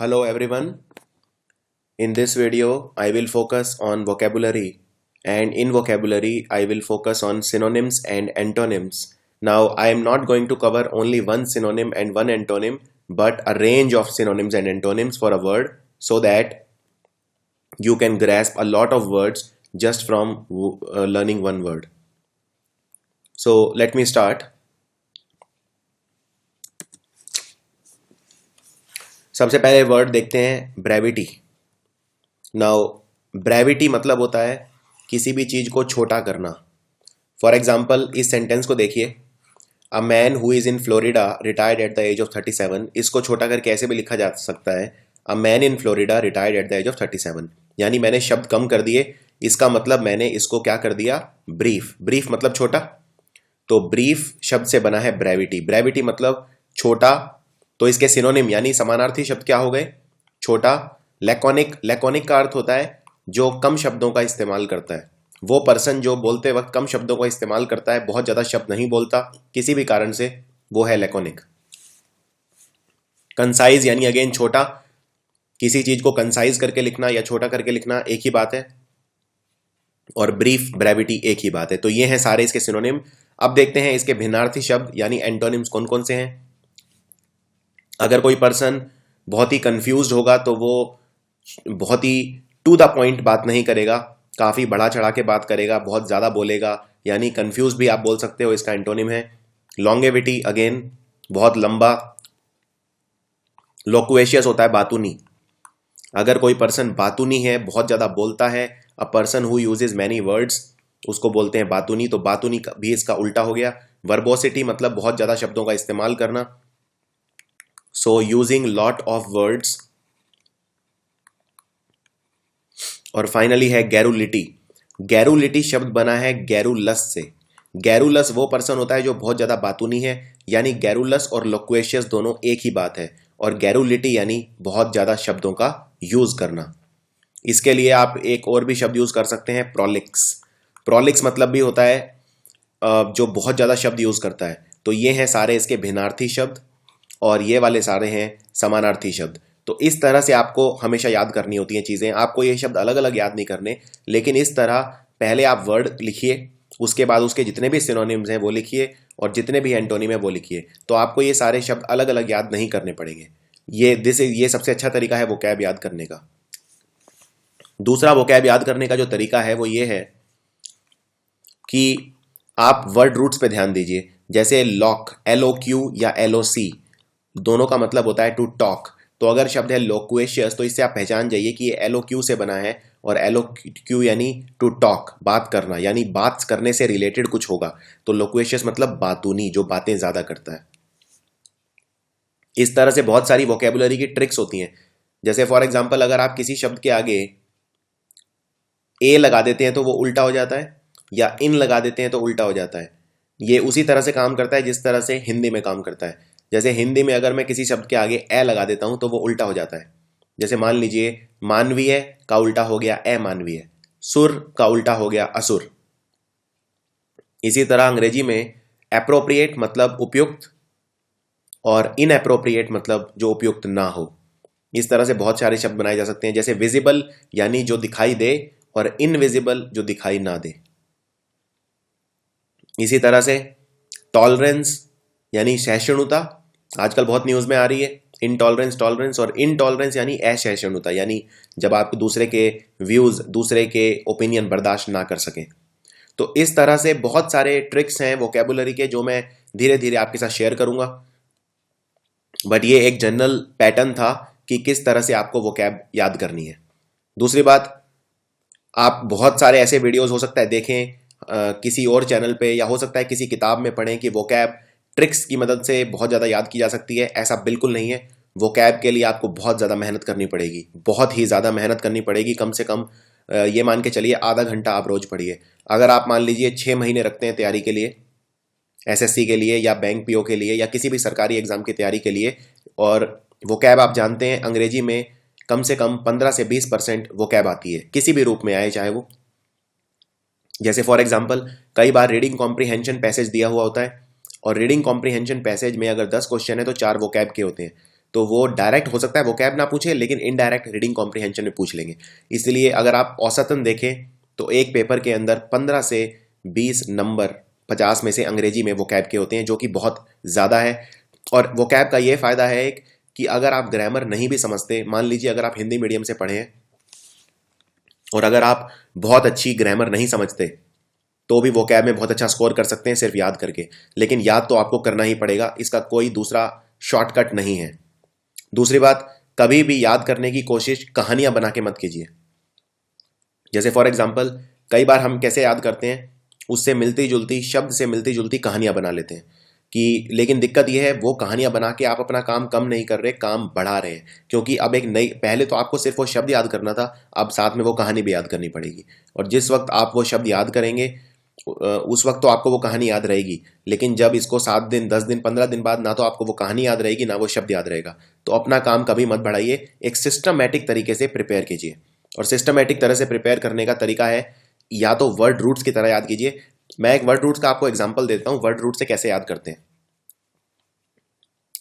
Hello everyone. In this video, I will focus on vocabulary, and in vocabulary, I will focus on synonyms and antonyms. Now, I am not going to cover only one synonym and one antonym, but a range of synonyms and antonyms for a word so that you can grasp a lot of words just from learning one word. So, let me start. सबसे पहले word देखते हैं brevity. Now brevity मतलब होता है किसी भी चीज को छोटा करना. फॉर एग्जाम्पल इस सेंटेंस को देखिए, a man who is in Florida retired at the age of 37. इसको छोटा करके ऐसे भी लिखा जा सकता है, a man in Florida retired at the age of 37. यानी मैंने शब्द कम कर दिए, इसका मतलब मैंने इसको क्या कर दिया, ब्रीफ. ब्रीफ मतलब छोटा, तो ब्रीफ शब्द से बना है ब्रेविटी. ब्रेविटी मतलब छोटा, तो इसके सिनोनिम यानी समानार्थी शब्द क्या हो गए, छोटा. लैकोनिक, लैकोनिक का अर्थ होता है जो कम शब्दों का इस्तेमाल करता है. वो पर्सन जो बोलते वक्त कम शब्दों का इस्तेमाल करता है, बहुत ज्यादा शब्द नहीं बोलता किसी भी कारण से, वो है लैकोनिक. कंसाइज यानी अगेन छोटा, किसी चीज को कंसाइज करके लिखना या छोटा करके लिखना एक ही बात है, और ब्रीफ ब्रेविटी एक ही बात है. तो ये हैं सारे इसके सिनोनिम. अब देखते हैं इसके भिन्नार्थी शब्द यानी एंटोनिम्स कौन कौन से हैं. अगर कोई पर्सन बहुत ही कंफ्यूज्ड होगा तो वो बहुत ही टू द पॉइंट बात नहीं करेगा, काफी बढ़ा चढ़ा के बात करेगा, बहुत ज्यादा बोलेगा, यानी कंफ्यूज भी आप बोल सकते हो. इसका एंटोनिम है लॉन्गेविटी, अगेन बहुत लंबा. लोक्वेशियस होता है बातूनी. अगर कोई पर्सन बातूनी है, बहुत ज्यादा बोलता है, a person who uses many words, उसको बोलते हैं बातूनी. तो बातूनी भी इसका उल्टा हो गया. वर्बोसिटी मतलब बहुत ज्यादा शब्दों का इस्तेमाल करना, so using lot of words. और फाइनली है गैरुलिटी. गैरुलिटी शब्द बना है गैरुलस से. गैरुलस वो पर्सन होता है जो बहुत ज्यादा बातूनी है, यानी गैरुलस और लोक्वेशियस दोनों एक ही बात है. और गैरुलिटी यानी बहुत ज्यादा शब्दों का यूज करना. इसके लिए आप एक और भी शब्द यूज कर सकते हैं, प्रोलिक्स. प्रोलिक्स मतलब भी होता है जो बहुत ज्यादा शब्द यूज करता है. तो ये हैं सारे इसके भिन्नार्थी शब्द, और ये वाले सारे हैं समानार्थी शब्द. तो इस तरह से आपको हमेशा याद करनी होती हैं चीजें. आपको ये शब्द अलग अलग याद नहीं करने, लेकिन इस तरह पहले आप वर्ड लिखिए, उसके बाद उसके जितने भी सिनोनिम्स हैं वो लिखिए, और जितने भी एंटोनिम है वो लिखिए. तो आपको ये सारे शब्द अलग अलग याद नहीं करने पड़ेंगे. ये सबसे अच्छा तरीका है वोकैब याद करने का. दूसरा वोकैब याद करने का जो तरीका है वो ये है कि आप वर्ड रूट्स पे ध्यान दीजिए. जैसे लॉक, LOQ या LOC, दोनों का मतलब होता है टू टॉक. तो अगर शब्द है लोक्वेशियस, तो इससे आप पहचान जाइए कि ये LOQ से बना है, और LOQ यानी टू टॉक, बात करना, यानी बात करने से रिलेटेड कुछ होगा. तो लोक्वेशियस मतलब बातूनी, जो बातें ज्यादा करता है. इस तरह से बहुत सारी वोकेबुलरी की ट्रिक्स होती हैं. जैसे फॉर एग्जाम्पल अगर आप किसी शब्द के आगे ए लगा देते हैं तो वो उल्टा हो जाता है, या इन लगा देते हैं तो उल्टा हो जाता है. ये उसी तरह से काम करता है जिस तरह से हिंदी में काम करता है. जैसे हिंदी में अगर मैं किसी शब्द के आगे ए लगा देता हूं तो वो उल्टा हो जाता है. जैसे मान लीजिए मानवीय का उल्टा हो गया अमानवीय, सुर का उल्टा हो गया असुर. इसी तरह अंग्रेजी में एप्रोप्रिएट मतलब उपयुक्त, और इनएप्रोप्रिएट मतलब जो उपयुक्त ना हो. इस तरह से बहुत सारे शब्द बनाए जा सकते हैं. जैसे विजिबल यानी जो दिखाई दे, और इनविजिबल जो दिखाई ना दे. इसी तरह से टॉलरेंस यानी सहिष्णुता, आजकल बहुत न्यूज में आ रही है. इनटॉलरेंस, टॉलरेंस, और इनटॉलरेंस यानी असहिष्णुता, यानी जब आप दूसरे के व्यूज, दूसरे के ओपिनियन बर्दाश्त ना कर सकें. तो इस तरह से बहुत सारे ट्रिक्स हैं वोकेबुलरी के, जो मैं धीरे धीरे आपके साथ शेयर करूंगा. बट ये एक जनरल पैटर्न था कि किस तरह से आपको वोकैब याद करनी है. दूसरी बात, आप बहुत सारे ऐसे वीडियोस हो सकता है देखें किसी और चैनल पे, या हो सकता है किसी किताब में पढ़ें कि वोकैब ट्रिक्स की मदद से बहुत ज़्यादा याद की जा सकती है. ऐसा बिल्कुल नहीं है. वोकैब के लिए आपको बहुत ज़्यादा मेहनत करनी पड़ेगी, बहुत ही ज़्यादा मेहनत करनी पड़ेगी. कम से कम ये मान के चलिए आधा घंटा आप रोज पढ़िए. अगर आप मान लीजिए 6 महीने रखते हैं तैयारी के लिए, SSC के लिए या बैंक PO के लिए या किसी भी सरकारी एग्जाम की तैयारी के लिए, और वोकैब आप जानते हैं अंग्रेजी में कम से कम 15 से 20% वोकैब आती है, किसी भी रूप में आए चाहे वो. जैसे फॉर एग्जाम्पल कई बार रीडिंग कॉम्प्रीहेंशन पैसेज दिया हुआ होता है, और रीडिंग कॉम्प्रीहेंशन पैसेज में अगर 10 क्वेश्चन है तो 4 वोकैब के होते हैं. तो वो डायरेक्ट हो सकता है वोकैब ना पूछे, लेकिन इनडायरेक्ट रीडिंग कॉम्प्रिहेंशन में पूछ लेंगे। इसलिए अगर आप औसतन देखें तो एक पेपर के अंदर 15 से 20 नंबर 50 में से अंग्रेजी में वोकैब के होते हैं, जो कि बहुत ज़्यादा है। और वोकैब का ये फ़ायदा है कि अगर आप ग्रामर नहीं भी समझते, मान लीजिए अगर आप हिंदी मीडियम से पढ़े हैं और अगर आप बहुत अच्छी ग्रामर नहीं समझते, तो भी वोकैब में बहुत अच्छा स्कोर कर सकते हैं सिर्फ याद करके। लेकिन याद तो आपको करना ही पड़ेगा, इसका कोई दूसरा शॉर्टकट नहीं है। दूसरी बात, कभी भी याद करने की कोशिश कहानियां बना के मत कीजिए। जैसे फॉर एग्जाम्पल, कई बार हम कैसे याद करते हैं, उससे मिलती जुलती, शब्द से मिलती जुलती कहानियां बना लेते हैं कि, लेकिन दिक्कत यह है वो कहानियां बना के आप अपना काम कम नहीं कर रहे, काम बढ़ा रहे हैं। क्योंकि अब एक नई, पहले तो आपको सिर्फ वो शब्द याद करना था, अब साथ में वो कहानी भी याद करनी पड़ेगी। और जिस वक्त आप वो शब्द याद करेंगे उस वक्त तो आपको वो कहानी याद रहेगी, लेकिन जब इसको 7 दिन 10 दिन 15 दिन बाद ना तो आपको वो कहानी याद रहेगी ना वो शब्द याद रहेगा। तो अपना काम कभी मत बढ़ाइए, एक सिस्टमैटिक तरीके से प्रिपेयर कीजिए। और सिस्टमैटिक तरह से प्रिपेयर करने का तरीका है, या तो वर्ड रूट्स की तरह याद कीजिए। मैं एक वर्ड रूट्स का आपको एग्जाम्पल देता हूं, वर्ड रूट से कैसे याद करते हैं।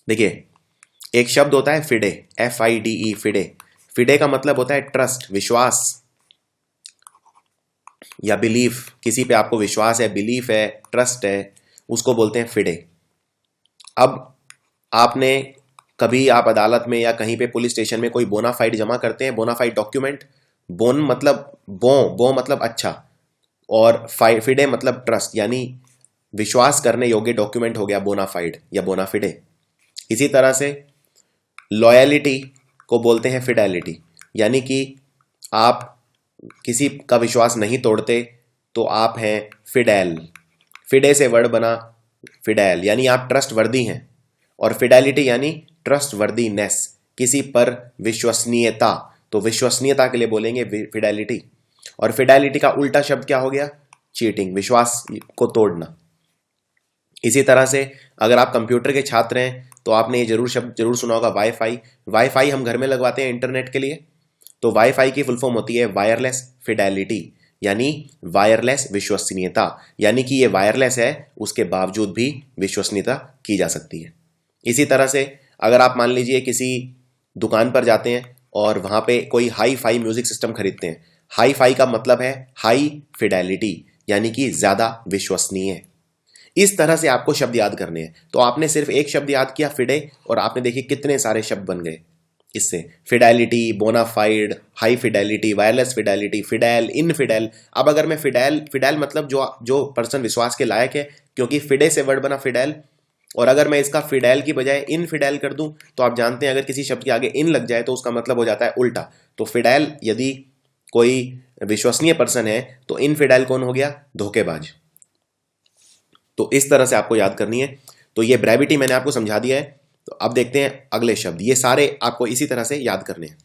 देखिए, एक शब्द होता है फिडे, FIDE, फिडे। फिडे का मतलब होता है ट्रस्ट, विश्वास या बिलीफ। किसी पे आपको विश्वास है, बिलीफ है, ट्रस्ट है, उसको बोलते हैं फिडे। अब आपने कभी, आप अदालत में या कहीं पे पुलिस स्टेशन में कोई बोनाफाइड जमा करते हैं, बोनाफाइड डॉक्यूमेंट। बोन मतलब बो मतलब अच्छा, और फिडे मतलब ट्रस्ट, यानी विश्वास करने योग्य डॉक्यूमेंट हो गया बोनाफाइड या बोनाफिडे। इसी तरह से लॉयलिटी को बोलते हैं फिडेलिटी, यानी कि आप किसी का विश्वास नहीं तोड़ते तो आप हैं फिडेल। फिडे से वर्ड बना फिडेल, यानी आप ट्रस्ट वर्दी हैं। और फिडेलिटी यानी ट्रस्ट वर्दीनेस, किसी पर विश्वसनीयता, तो विश्वसनीयता के लिए बोलेंगे फिडेलिटी। और फिडेलिटी का उल्टा शब्द क्या हो गया? चीटिंग, विश्वास को तोड़ना। इसी तरह से अगर आप कंप्यूटर के छात्र हैं तो आपने ये जरूर सुना होगा वाईफाई। वाईफाई हम घर में लगवाते हैं इंटरनेट के लिए, तो वाईफाई की फुल फॉर्म होती है वायरलेस फिडेलिटी, यानी वायरलेस विश्वसनीयता। यानी कि ये वायरलेस है, उसके बावजूद भी विश्वसनीयता की जा सकती है। इसी तरह से अगर आप मान लीजिए किसी दुकान पर जाते हैं और वहां पे कोई हाई फाई म्यूजिक सिस्टम खरीदते हैं, हाई फाई का मतलब है हाई फिडेलिटी, यानी कि ज्यादा विश्वसनीय। इस तरह से आपको शब्द याद करने हैं। तो आपने सिर्फ एक शब्द याद किया फिडे, और आपने देखिए कितने सारे शब्द बन गए इससे। Fidelity, bonafide, high fidelity, wireless fidelity, fidel, infidel. अब अगर मैं फिडेल मतलब जो पर्सन विश्वास के लायक है, क्योंकि फिडे से वर्ड बना फिडेल। और अगर मैं इसका फिडेल की बजाय इनफिडेल कर दूं, तो आप जानते हैं अगर किसी शब्द के आगे इन लग जाए तो उसका मतलब हो जाता है उल्टा। तो फिडेल यदि कोई विश्वसनीय पर्सन है, तो इनफिडेल कौन हो गया? धोखेबाज। तो इस तरह से आपको याद करनी है। तो ये ब्रेविटी मैंने आपको समझा दिया है। तो अब देखते हैं अगले शब्द, ये सारे आपको इसी तरह से याद करने हैं।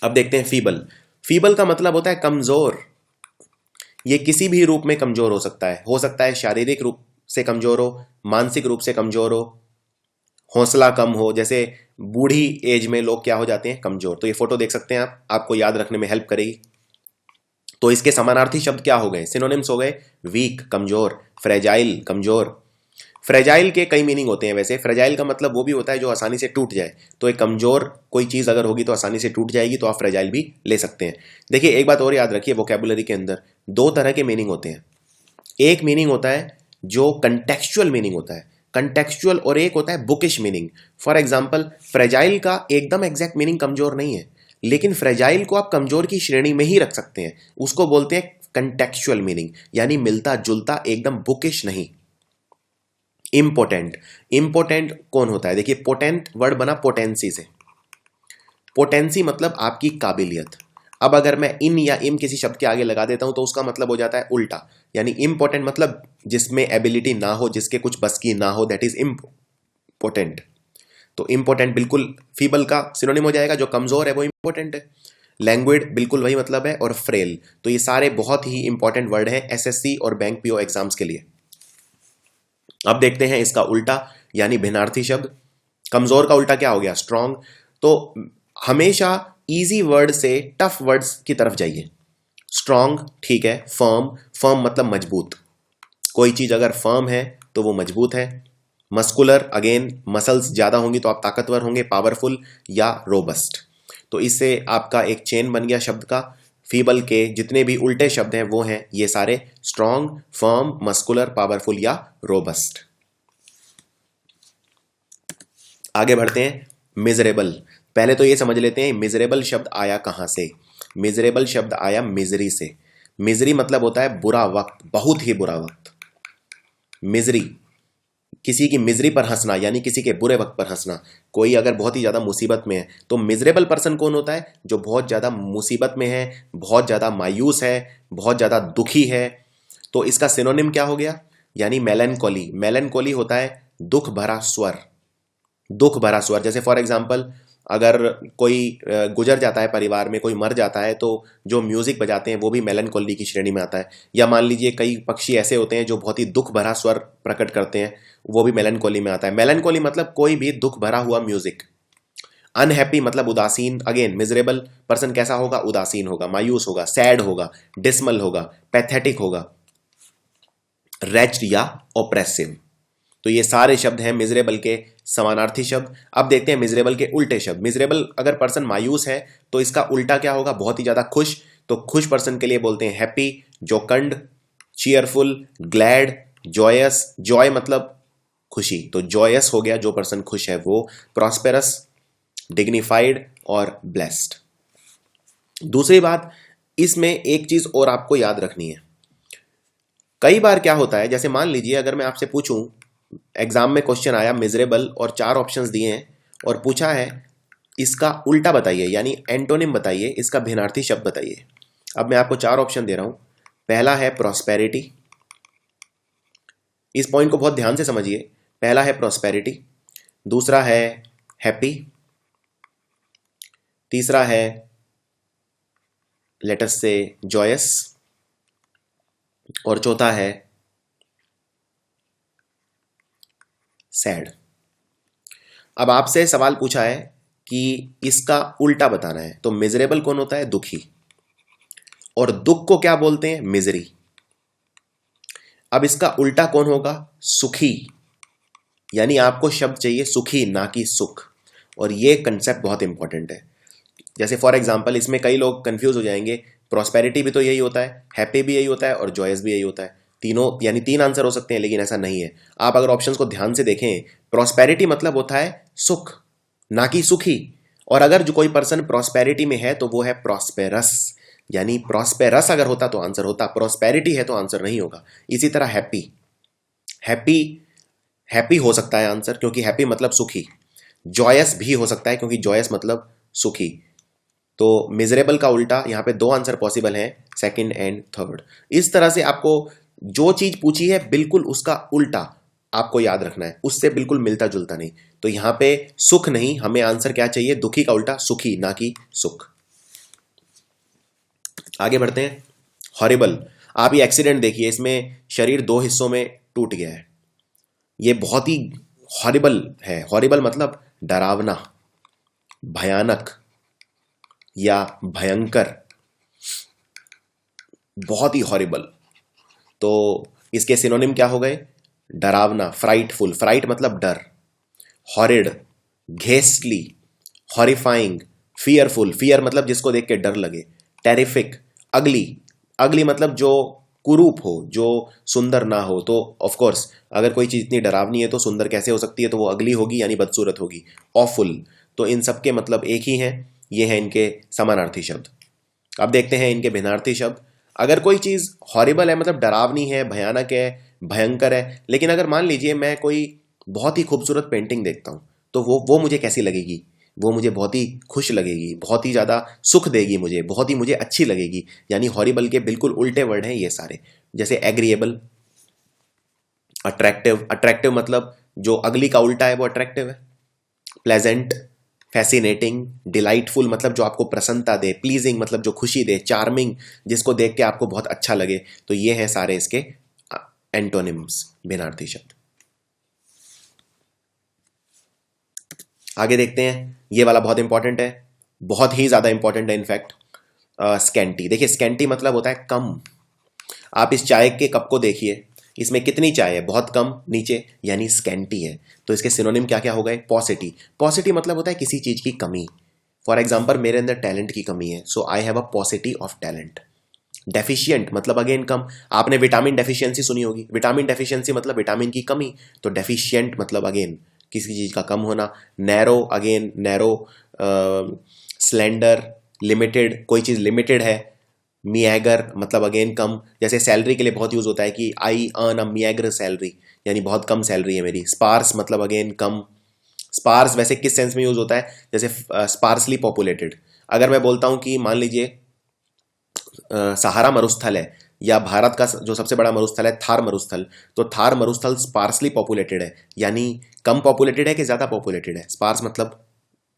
अब देखते हैं फीबल। फीबल का मतलब होता है कमजोर। ये किसी भी रूप में कमजोर हो सकता है शारीरिक रूप से कमजोर हो, मानसिक रूप से कमजोर हो, हौसला कम हो। जैसे बूढ़ी एज में लोग क्या हो जाते हैं? कमजोर। तो ये फोटो देख सकते हैं आप, आपको याद रखने में हेल्प करेगी। तो इसके समानार्थी शब्द क्या हो गए? सिनोनिम्स हो गए वीक, कमजोर, फ्रेजाइल, कमजोर। फ्रेजाइल के कई मीनिंग होते हैं वैसे। फ्रेजाइल का मतलब वो भी होता है जो आसानी से टूट जाए। तो एक कमजोर कोई चीज अगर होगी तो आसानी से टूट जाएगी, तो आप फ्रेजाइल भी ले सकते हैं। देखिए, एक बात और याद रखिए, वोकैबुलरी के अंदर दो तरह के मीनिंग होते हैं। एक मीनिंग होता है जो कंटेक्चुअल मीनिंग होता है, कंटेक्चुअल, और एक होता है bookish meaning. For example, fragile का एकदम एग्जैक्ट मीनिंग कमजोर नहीं है, लेकिन फ्रेजाइल को आप कमजोर की श्रेणी में ही रख सकते हैं। उसको बोलते हैं कंटेक्चुअल मीनिंग, यानी मिलता जुलता, एकदम बुकिश नहीं। इम्पोर्टेंट, इम्पोर्टेंट कौन होता है? देखिए, पोटेंट वर्ड बना पोटेंसी से। पोटेंसी मतलब आपकी काबिलियत। अब अगर मैं इन या इम किसी शब्द के आगे लगा देता हूं तो उसका मतलब हो जाता है उल्टा। यानी इम्पोर्टेंट मतलब जिसमें एबिलिटी ना हो, जिसके कुछ बस की ना हो, दैट इज इम्पोर्टेंट। तो इम्पोर्टेंट बिल्कुल फीबल का सिनोनिम हो जाएगा, जो कमजोर है वो इम्पोर्टेंट है। लैंग्वेज बिल्कुल वही मतलब है, और फ्रेल। तो ये सारे बहुत ही इंपॉर्टेंट वर्ड हैं एसएससी और बैंक पीओ एग्जाम्स के लिए। अब देखते हैं इसका उल्टा, यानी भिन्नार्थी शब्द। कमजोर का उल्टा क्या हो गया? स्ट्रॉन्ग। तो हमेशा इजी वर्ड से टफ वर्ड्स की तरफ जाइए। स्ट्रॉन्ग ठीक है, फर्म, फर्म मतलब मजबूत। कोई चीज अगर फर्म है तो वो मजबूत है। मस्कुलर, अगेन मसल्स ज्यादा होंगी तो आप ताकतवर होंगे, पावरफुल या रोबस्ट। तो इससे आपका एक चेन बन गया शब्द का। फीबल के जितने भी उल्टे शब्द हैं वो हैं ये सारे स्ट्रॉन्ग, फर्म, मस्कुलर, पावरफुल या रोबस्ट। आगे बढ़ते हैं, मिजरेबल। पहले तो ये समझ लेते हैं मिजरेबल शब्द आया कहां से। मिजरेबल शब्द आया मिजरी से। मिजरी मतलब होता है बुरा वक्त, बहुत ही बुरा वक्त। मिजरी, किसी की मिजरी पर हंसना, यानी किसी के बुरे वक्त पर हंसना। कोई अगर बहुत ही ज्यादा मुसीबत में है तो मिजरेबल पर्सन कौन होता है? जो बहुत ज्यादा मुसीबत में है, बहुत ज्यादा मायूस है, बहुत ज्यादा दुखी है। तो इसका सिनोनिम क्या हो गया? यानी मेलनकोली। मेलनकोली होता है दुख भरा स्वर। दुख भरा स्वर, जैसे फॉर एग्जाम्पल अगर कोई गुजर जाता है, परिवार में कोई मर जाता है, तो जो म्यूजिक बजाते हैं वो भी मेलनकोली की श्रेणी में आता है। या मान लीजिए कई पक्षी ऐसे होते हैं जो बहुत ही दुख भरा स्वर प्रकट करते हैं, वो भी मेलनकोली में आता है। मेलनकोली मतलब कोई भी दुख भरा हुआ म्यूजिक। अनहैप्पी मतलब उदासीन। अगेन मिजरेबल पर्सन कैसा होगा? उदासीन होगा, मायूस होगा, सैड होगा, डिसमल होगा, पैथेटिक होगा, रेच्ड या ओप्रेसिव। तो ये सारे शब्द हैं मिजरेबल के समानार्थी शब्द। अब देखते हैं मिजरेबल के उल्टे शब्द। मिजरेबल अगर पर्सन मायूस है तो इसका उल्टा क्या होगा? बहुत ही ज्यादा खुश। तो खुश पर्सन के लिए बोलते हैं happy, jocund, cheerful, glad, joyous. Joy मतलब खुशी, तो जॉयस हो गया जो पर्सन खुश है वो। प्रॉस्पेरस, डिग्निफाइड और ब्लेस्ड। दूसरी बात, इसमें एक चीज और आपको याद रखनी है। कई बार क्या होता है, जैसे मान लीजिए अगर मैं आपसे पूछूं, एग्जाम में क्वेश्चन आया मिजरेबल और 4 ऑप्शंस दिए हैं और पूछा है इसका उल्टा बताइए, यानी एंटोनिम बताइए, इसका भिन्नार्थी शब्द बताइए। अब मैं आपको 4 ऑप्शन दे रहा हूं। पहला है प्रॉस्पेरिटी। इस पॉइंट को बहुत ध्यान से समझिए। पहला है प्रॉस्पेरिटी, दूसरा है हैप्पी, तीसरा है लेट अस से जॉयस, और चौथा है सैड। अब आपसे सवाल पूछा है कि इसका उल्टा बताना है, तो मिजरेबल कौन होता है? दुखी। और दुख को क्या बोलते हैं? मिजरी। अब इसका उल्टा कौन होगा? सुखी। यानी आपको शब्द चाहिए सुखी, ना कि सुख। और ये कंसेप्ट बहुत इंपॉर्टेंट है। जैसे फॉर एग्जाम्पल इसमें कई लोग कंफ्यूज हो जाएंगे, प्रॉस्पेरिटी भी तो यही होता है, हैप्पी भी यही होता है और जॉयस भी यही होता है। तीनों यानी 3 आंसर हो सकते हैं, लेकिन ऐसा नहीं है। आप अगर ऑप्शंस को ध्यान से देखें, प्रॉस्पेरिटी मतलब होता है सुख, ना कि सुखी। और अगर जो कोई पर्सन प्रॉस्पेरिटी में है तो वो है प्रॉस्पेरस। यानी प्रॉस्पेरस अगर होता तो आंसर होता, प्रॉस्पेरिटी है तो आंसर नहीं होगा। इसी तरह हैप्पी, हैप्पी हैप्पी हो सकता है आंसर, क्योंकि हैप्पी मतलब सुखी। जॉयस भी हो सकता है क्योंकि जॉयस मतलब सुखी। तो मिजरेबल का उल्टा, यहाँ पे 2 आंसर पॉसिबल हैं, सेकंड एंड थर्ड। इस तरह से आपको जो चीज पूछी है बिल्कुल उसका उल्टा आपको याद रखना है, उससे बिल्कुल मिलता जुलता नहीं। तो यहां पे सुख नहीं, हमें आंसर क्या चाहिए? दुखी का उल्टा सुखी, ना कि सुख। आगे बढ़ते हैं। हॉरिबल। आप ये एक्सीडेंट देखिए, इसमें शरीर 2 हिस्सों में टूट गया है। ये बहुत ही हॉरिबल है। हॉरिबल मतलब डरावना, भयानक या भयंकर, बहुत ही हॉरिबल। तो इसके सिनोनिम क्या हो गए? डरावना, फ्राइटफुल, फ्राइट मतलब डर, हॉरिड, घेस्टली, हॉरिफाइंग, फियरफुल, फियर मतलब जिसको देख के डर लगे, टेरिफिक, अगली, अगली मतलब जो कुरूप हो, जो सुंदर ना हो। तो ऑफ कोर्स अगर कोई चीज इतनी डरावनी है तो सुंदर कैसे हो सकती है? तो वो अगली होगी, यानी बदसूरत होगी। ऑफुल। तो इन सब के मतलब एक ही हैं, ये हैं इनके समानार्थी शब्द। अब देखते हैं इनके भिन्नार्थी शब्द। अगर कोई चीज हॉरिबल है मतलब डरावनी है, भयानक है, भयंकर है, लेकिन अगर मान लीजिए मैं कोई बहुत ही खूबसूरत पेंटिंग देखता हूं तो वो मुझे कैसी लगेगी? वो मुझे बहुत ही खुश लगेगी, बहुत ही ज्यादा सुख देगी, मुझे बहुत ही मुझे अच्छी लगेगी। यानी हॉरिबल के बिल्कुल उल्टे वर्ड हैं ये सारे। जैसे एग्रीएबल, अट्रैक्टिव। अट्रैक्टिव मतलब जो अगली का उल्टा है वो अट्रैक्टिव है। प्लेजेंट, फैसिनेटिंग, डिलाइटफुल मतलब जो आपको प्रसन्नता दे, प्लीजिंग मतलब जो खुशी दे, चार्मिंग जिसको देख के आपको बहुत अच्छा लगे। तो ये हैं सारे इसके एंटोनिम्स, भिन्नार्थी शब्द। आगे देखते हैं, ये वाला बहुत इंपॉर्टेंट है, बहुत ही ज्यादा इंपॉर्टेंट है इनफैक्ट। स्कैंटी। देखिए स्कैंटी मतलब होता है कम। आप इस चाय के कप को देखिए, इसमें कितनी चाय है, बहुत कम, नीचे, यानी स्कैंटी है। तो इसके सिनोनिम क्या क्या हो गए? पॉसिटी। पॉसिटी मतलब होता है किसी चीज की कमी। फॉर एग्जाम्पल मेरे अंदर टैलेंट की कमी है, so I have a paucity of talent. Deficient मतलब अगेन कम। आपने विटामिन डेफिशिएंसी सुनी होगी, विटामिन डेफिशिएंसी मतलब विटामिन की कमी। तो डेफिशिएंट मतलब अगेन किसी चीज का कम होना। Narrow, again narrow, slender, limited, कोई चीज लिमिटेड है। मियागर मतलब अगेन कम, जैसे सैलरी के लिए बहुत यूज होता है कि आई अर्न अ मियागर सैलरी, यानी बहुत कम सैलरी है मेरी। स्पार्स मतलब अगेन कम। स्पार्स वैसे किस सेंस में यूज होता है? जैसे स्पार्सली पॉपुलेटेड। अगर मैं बोलता हूं कि मान लीजिए सहारा मरुस्थल है, या भारत का जो सबसे बड़ा मरुस्थल है थार मरुस्थल, तो थार मरुस्थल स्पार्सली पॉपुलेटेड है, यानी कम पॉपुलेटेड है कि ज्यादा पॉपुलेटेड है? स्पार्स मतलब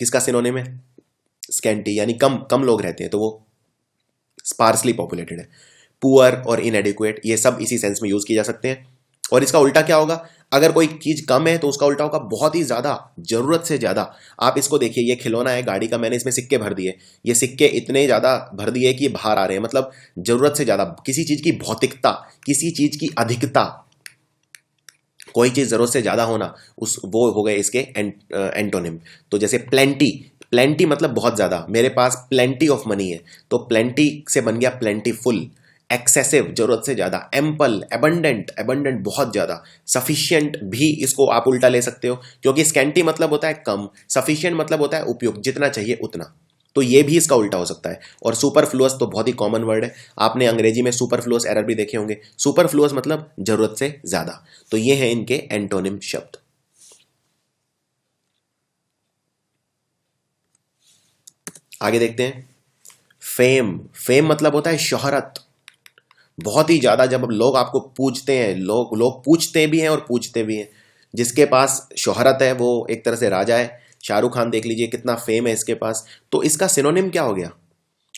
किसका सिनोनिम है? स्कैंटी, यानी कम कम लोग रहते हैं, तो वो स्पार्सली पॉपुलेटेड है। पुअर और इनएडिक्वेट, ये सब इसी सेंस में यूज किए जा सकते हैं। और इसका उल्टा क्या होगा? अगर कोई चीज कम है तो उसका उल्टा होगा बहुत ही ज्यादा, जरूरत से ज्यादा। आप इसको देखिए, ये खिलौना है गाड़ी का, मैंने इसमें सिक्के भर दिए, ये सिक्के इतने ज्यादा भर दिए कि ये बाहर आ रहे हैं, मतलब जरूरत से ज्यादा। किसी चीज की भौतिकता, किसी चीज की अधिकता, कोई चीज जरूरत से ज्यादा होना, उस वो हो गए इसके एंटोनिम। तो जैसे प्लेंटी, प्लेंटी मतलब बहुत ज्यादा, मेरे पास प्लेंटी ऑफ मनी है, तो प्लेंटी से बन गया प्लेंटीफुल। एक्सेसिव जरूरत से ज्यादा। एम्पल, एबंडेंट, एबंडेंट बहुत ज्यादा। सफिशिएंट भी इसको आप उल्टा ले सकते हो, क्योंकि स्कैंटी मतलब होता है कम, सफिशिएंट मतलब होता है उपयुक्त, जितना चाहिए उतना। तो ये भी इसका उल्टा हो सकता है। और सुपरफ्लुअस तो बहुत ही कॉमन वर्ड है, आपने अंग्रेजी में सुपरफ्लुअस एरर भी देखे होंगे। सुपरफ्लुअस मतलब जरूरत से ज्यादा। तो ये है इनके एंटोनिम शब्द। आगे देखते हैं। फेम, फेम मतलब होता है शोहरत, बहुत ही ज्यादा। जब लोग आपको पूछते हैं, लोग लोग पूछते भी हैं और पूछते भी हैं। जिसके पास शोहरत है वो एक तरह से राजा है। शाहरुख खान देख लीजिए कितना फेम है इसके पास। तो इसका सिनोनिम क्या हो गया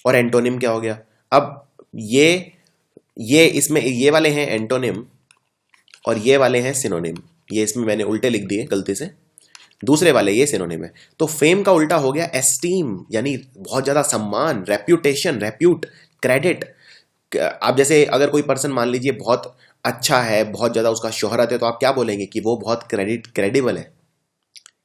और एंटोनिम क्या हो गया? अब ये इसमें ये वाले हैं एंटोनिम और ये वाले हैं सिनोनिम। ये इसमें मैंने उल्टे लिख दिए गलती से, दूसरे वाले ये सिनोनिम है। तो फेम का उल्टा हो गया एस्टीम, यानी बहुत ज्यादा सम्मान, रेप्यूटेशन, रेप्यूट, क्रेडिट। आप जैसे अगर कोई पर्सन मान लीजिए बहुत अच्छा है, बहुत ज्यादा उसका शोहरत है, तो आप क्या बोलेंगे कि वो बहुत क्रेडिबल है,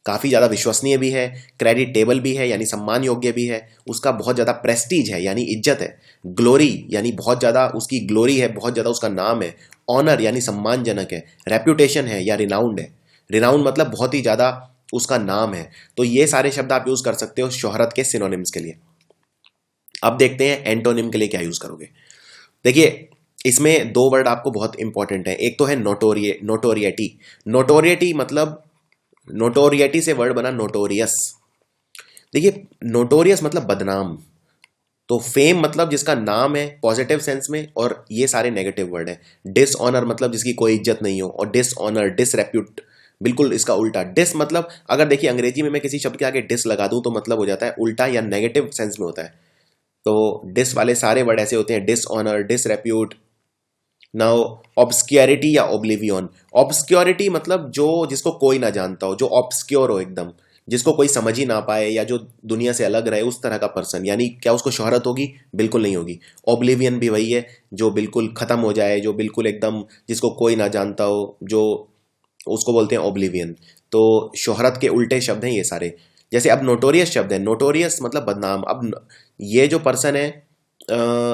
काफी ज्यादा विश्वसनीय भी है, क्रेडिटेबल भी है यानी सम्मान योग्य भी है, उसका बहुत ज्यादा प्रेस्टीज है यानी इज्जत है, ग्लोरी यानी बहुत ज्यादा उसकी ग्लोरी है, बहुत ज्यादा उसका नाम है, ऑनर यानी सम्मानजनक है, रेप्यूटेशन है या रिनाउंड है। रिनाउंड मतलब बहुत ही ज्यादा उसका नाम है। तो ये सारे शब्द आप यूज कर सकते हो शोहरत के सिनोनिम्स के लिए। अब देखते हैं एंटोनिम के लिए क्या यूज करोगे। देखिए इसमें दो वर्ड आपको बहुत इंपॉर्टेंट है। एक तो है नोटोरिएटी। नोटोरिएटी मतलब, नोटोरिएटी से वर्ड बना नोटोरियस। देखिए नोटोरियस मतलब बदनाम, तो फेम मतलब जिसका नाम है पॉजिटिव सेंस में, और ये सारे नेगेटिव वर्ड है। डिसऑनर मतलब जिसकी कोई इज्जत नहीं हो, और डिसऑनर, डिसरेप्यूट बिल्कुल इसका उल्टा। डिस मतलब अगर देखिए अंग्रेजी में मैं किसी शब्द के आगे डिस लगा दूं तो मतलब हो जाता है उल्टा या नेगेटिव सेंस में होता है। तो डिस वाले सारे वर्ड ऐसे होते हैं, डिसऑनर, डिसरेप्यूट। नाउ ऑब्सक्योरिटी या ओब्लिवियन। ऑब्सक्योरिटी मतलब जो जिसको कोई ना जानता हो, जो ऑब्सक्योर हो एकदम, जिसको कोई समझ ही ना पाए या जो दुनिया से अलग रहे, उस तरह का पर्सन। यानी क्या उसको शोहरत होगी? बिल्कुल नहीं होगी। ओब्लिवियन भी वही है, जो बिल्कुल खत्म हो जाए, जो बिल्कुल एकदम जिसको कोई ना जानता हो, जो उसको बोलते हैं ओब्लिवियन। तो शोहरत के उल्टे शब्द हैं ये सारे। जैसे अब नोटोरियस शब्द है, नोटोरियस मतलब बदनाम। अब ये जो पर्सन है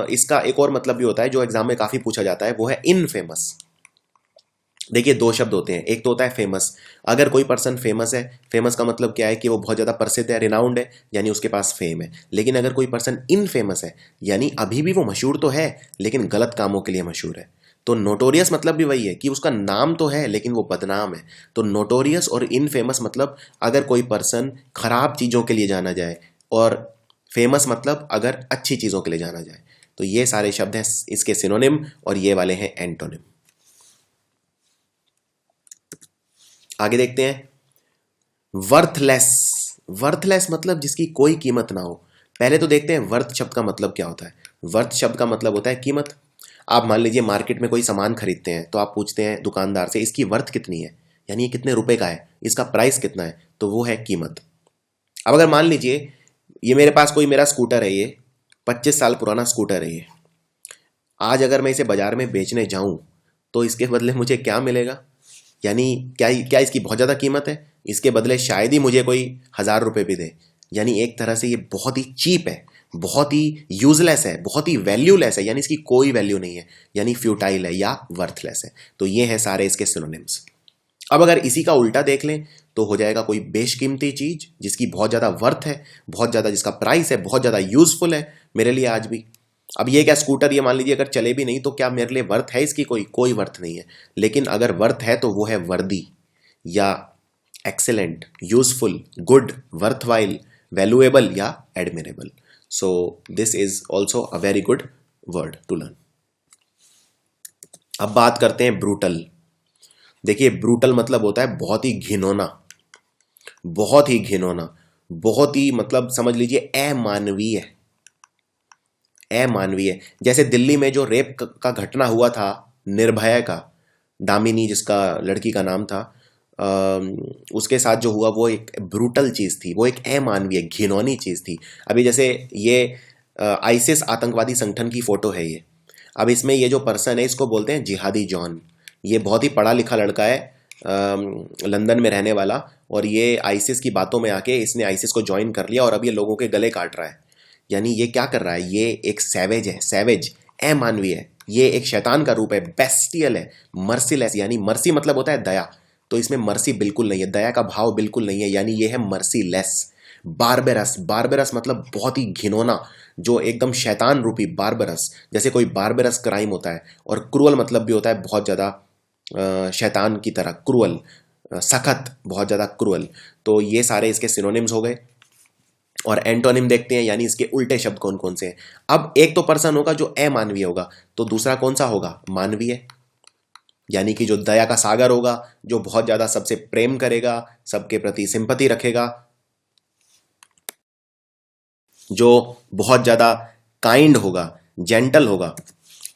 इसका एक और मतलब भी होता है जो एग्जाम में काफी पूछा जाता है, वो है इनफेमस। देखिए दो शब्द होते हैं, एक तो होता है फेमस। अगर कोई पर्सन फेमस है, फेमस का मतलब क्या है कि वो बहुत ज्यादा प्रसिद्ध है, रिनाउंड है, यानी उसके पास फेम है। लेकिन अगर कोई पर्सन इनफेमस है, यानी अभी भी वो मशहूर तो है लेकिन गलत कामों के लिए मशहूर है। तो नोटोरियस मतलब भी वही है कि उसका नाम तो है लेकिन वो बदनाम है। तो नोटोरियस और इनफेमस मतलब अगर कोई पर्सन खराब चीजों के लिए जाना जाए, और फेमस मतलब अगर अच्छी चीजों के लिए जाना जाए। तो ये सारे शब्द हैं इसके सिनोनिम, और ये वाले हैं एंटोनिम। आगे देखते हैं। वर्थलेस। वर्थलेस मतलब जिसकी कोई कीमत ना हो। पहले तो देखते हैं वर्थ शब्द का मतलब क्या होता है। वर्थ शब्द का मतलब होता है कीमत। आप मान लीजिए मार्केट में कोई सामान खरीदते हैं, तो आप पूछते हैं दुकानदार से इसकी वर्थ कितनी है, यानी ये कितने रुपए का है, इसका प्राइस कितना है, तो वो है कीमत। अब अगर मान लीजिए ये मेरे पास कोई मेरा स्कूटर है, ये 25 साल पुराना स्कूटर है, ये आज अगर मैं इसे बाजार में बेचने जाऊं तो इसके बदले मुझे क्या मिलेगा, यानी क्या क्या इसकी बहुत ज़्यादा कीमत है, इसके बदले शायद ही मुझे कोई 1000 रुपये भी दे। यानी एक तरह से ये बहुत ही चीप है, बहुत ही यूजलेस है, बहुत ही वैल्यूलेस है, यानी इसकी कोई वैल्यू नहीं है, यानी फ्यूटाइल है या वर्थलेस है। तो ये है सारे इसके सिनोनिम्स। अब अगर इसी का उल्टा देख लें तो हो जाएगा कोई बेशकीमती चीज जिसकी बहुत ज्यादा वर्थ है, बहुत ज्यादा जिसका प्राइस है, बहुत ज्यादा यूजफुल है मेरे लिए आज भी। अब ये क्या स्कूटर, ये मान लीजिए अगर चले भी नहीं तो क्या मेरे लिए वर्थ है इसकी, कोई वर्थ नहीं है। लेकिन अगर वर्थ है तो वो है वर्दी या excellent, useful, good, worthwhile, valuable या admirable. So this is also a very good word to learn. अब बात करते हैं ब्रूटल। देखिए ब्रूटल मतलब होता है बहुत ही घिनौना, बहुत ही घिनौना, बहुत ही मतलब समझ लीजिए अमानवीय, अमानवीय। जैसे दिल्ली में जो रेप का घटना हुआ था निर्भया का, दामिनी जिसका लड़की का नाम था, उसके साथ जो हुआ वो एक ब्रूटल चीज थी, वो एक अमानवीय घिनौनी चीज थी। अभी जैसे ये आईसिस आतंकवादी संगठन की फोटो है ये। अब इसमें ये जो पर्सन है इसको बोलते हैं जिहादी जॉन। ये बहुत ही पढ़ा लिखा लड़का है, लंदन में रहने वाला, और ये आईसिस की बातों में आके इसने आईसिस को ज्वाइन कर लिया और अब ये लोगों के गले काट रहा है। यानी ये क्या कर रहा है, ये एक सैवेज है, सैवेज, अमानवीय है, ये एक शैतान का रूप है, बेस्टियल है, मर्सीलेस। यानी मर्सी मतलब होता है दया, तो इसमें मर्सी बिल्कुल नहीं है, दया का भाव बिल्कुल नहीं है, यानी ये है मर्सीलेस। बारबेरस, बारबेरस मतलब बहुत ही घिनौना, जो एकदम शैतान रूपी बारबेरस, जैसे कोई बारबेरस क्राइम होता है। और क्रूअल मतलब भी होता है बहुत ज़्यादा शैतान की तरह, क्रूअल, सख्त, बहुत ज़्यादा क्रूअल। तो ये सारे इसके सिनोनिम्स हो गए। और एंटोनिम देखते हैं, यानी इसके उल्टे शब्द कौन कौन से हैं। अब एक तो पर्सन होगा जो अमानवीय होगा, तो दूसरा कौन सा होगा, मानवीय, यानी कि जो दया का सागर होगा, जो बहुत ज्यादा सबसे प्रेम करेगा, सबके प्रति सिंपैथी रखेगा, जो बहुत ज्यादा काइंड होगा, जेंटल होगा।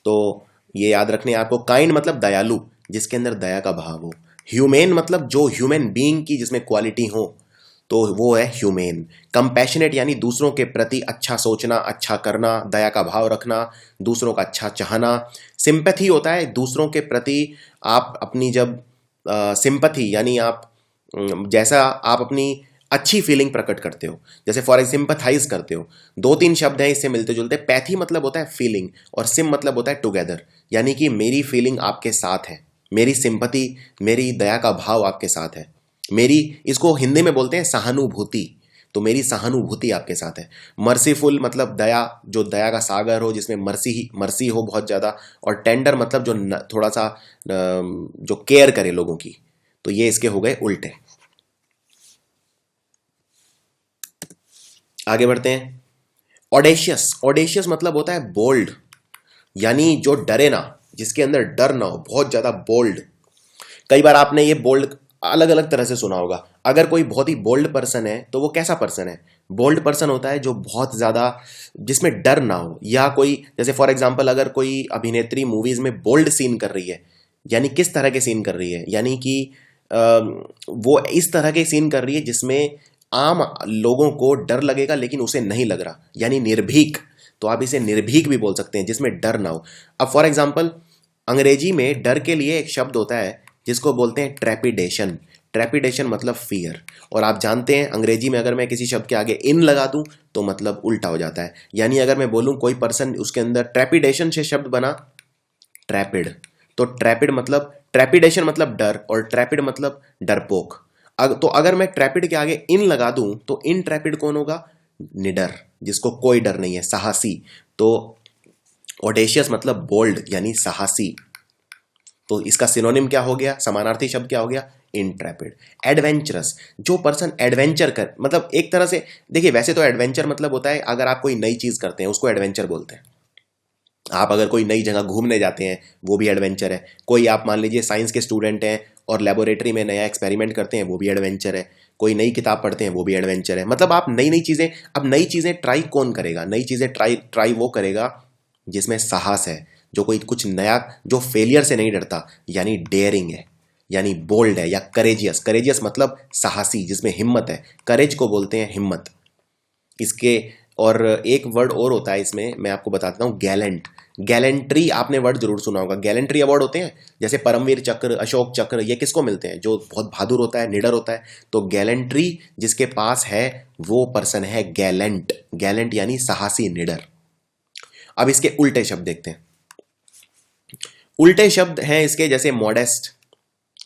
तो ये याद रखने आपको, काइंड मतलब दयालु, जिसके अंदर दया का भाव हो। ह्यूमेन मतलब जो ह्यूमन बीइंग की जिसमें क्वालिटी हो, तो वो है ह्यूमेन। कंपैशनेट यानी दूसरों के प्रति अच्छा सोचना, अच्छा करना, दया का भाव रखना, दूसरों का अच्छा चाहना। सिंपैथी होता है दूसरों के प्रति आप अपनी जब सिंपैथी यानी आप जैसा आप अपनी अच्छी फीलिंग प्रकट करते हो, जैसे फॉर सिंपैथाइज करते हो। दो तीन शब्द हैं इससे मिलते जुलते। पैथी मतलब होता है फीलिंग और सिम मतलब होता है टुगेदर, यानी कि मेरी फीलिंग आपके साथ है, मेरी सिंपैथी, मेरी दया का भाव आपके साथ है, मेरी, इसको हिंदी में बोलते हैं सहानुभूति, तो मेरी सहानुभूति आपके साथ है। मर्सीफुल मतलब दया, जो दया का सागर हो, जिसमें मर्सी हो बहुत ज़्यादा। और टेंडर मतलब जो थोड़ा सा जो केयर करे लोगों की। तो ये इसके हो गए उल्टे। आगे बढ़ते हैं। ऑडेशियस, ऑडेशियस मतलब होता है बोल्ड, यानी जो डरे ना, जिसके अंदर डर ना हो, बहुत ज़्यादा बोल्ड। कई बार आपने ये बोल्ड अलग अलग तरह से सुना होगा। अगर कोई बहुत ही बोल्ड पर्सन है तो वो कैसा पर्सन है, बोल्ड पर्सन होता है जो बहुत ज़्यादा, जिसमें डर ना हो। या कोई, जैसे फॉर एग्जांपल अगर कोई अभिनेत्री मूवीज में बोल्ड सीन कर रही है, यानी किस तरह के सीन कर रही है, यानी कि वो इस तरह के सीन कर रही है जिसमें आम लोगों को डर लगेगा लेकिन उसे नहीं लग रहा, यानी निर्भीक। तो आप इसे निर्भीक भी बोल सकते हैं, जिसमें डर ना हो। अब फॉर एग्जाम्पल अंग्रेजी में डर के लिए एक शब्द होता है जिसको बोलते हैं ट्रेपिडेशन। ट्रेपिडेशन मतलब फियर। और आप जानते हैं अंग्रेजी में अगर मैं किसी शब्द के आगे इन लगा दूं तो मतलब उल्टा हो जाता है। यानी अगर मैं बोलूं कोई पर्सन, उसके अंदर ट्रेपिडेशन से शब्द बना ट्रैपिड, तो ट्रैपिड मतलब, ट्रेपिडेशन मतलब डर और ट्रैपिड मतलब डरपोक। तो अगर मैं ट्रैपिड के आगे इन लगा दूं तो इन ट्रैपिड कौन होगा, निडर, जिसको कोई डर नहीं है, साहसी। तो ऑडेशियस मतलब बोल्ड यानी साहसी। तो इसका सिनोनिम क्या हो गया, समानार्थी शब्द क्या हो गया, इंट्रैपिड। एडवेंचरस, जो पर्सन एडवेंचर कर, मतलब एक तरह से देखिए, वैसे तो एडवेंचर मतलब होता है अगर आप कोई नई चीज करते हैं उसको एडवेंचर बोलते हैं। आप अगर कोई नई जगह घूमने जाते हैं वो भी एडवेंचर है। कोई आप मान लीजिए साइंस के स्टूडेंट हैं और लेबोरेटरी में नया एक्सपेरिमेंट करते हैं, वो भी एडवेंचर है। कोई नई किताब पढ़ते हैं, वो भी एडवेंचर है। मतलब आप नई नई चीजें, अब नई चीजें ट्राई कौन करेगा, नई चीजें ट्राई वो करेगा जिसमें साहस है, जो कोई कुछ नया, जो फेलियर से नहीं डरता, यानी डेयरिंग है, यानी बोल्ड है। या करेजियस, करेजियस मतलब साहसी, जिसमें हिम्मत है। करेज को बोलते हैं हिम्मत। इसके और एक वर्ड और होता है इसमें, मैं आपको बताता हूँ, गैलेंट। गैलेंट्री आपने वर्ड जरूर सुना होगा। गैलेंट्री अवार्ड होते हैं जैसे परमवीर चक्र, अशोक चक्र, ये किसको मिलते हैं? जो बहुत बहादुर होता है, निडर होता है। तो गैलेंट्री जिसके पास है वो पर्सन है गैलेंट। गैलेंट यानी साहसी, निडर। अब इसके उल्टे शब्द देखते हैं। उल्टे शब्द हैं इसके जैसे मॉडेस्ट,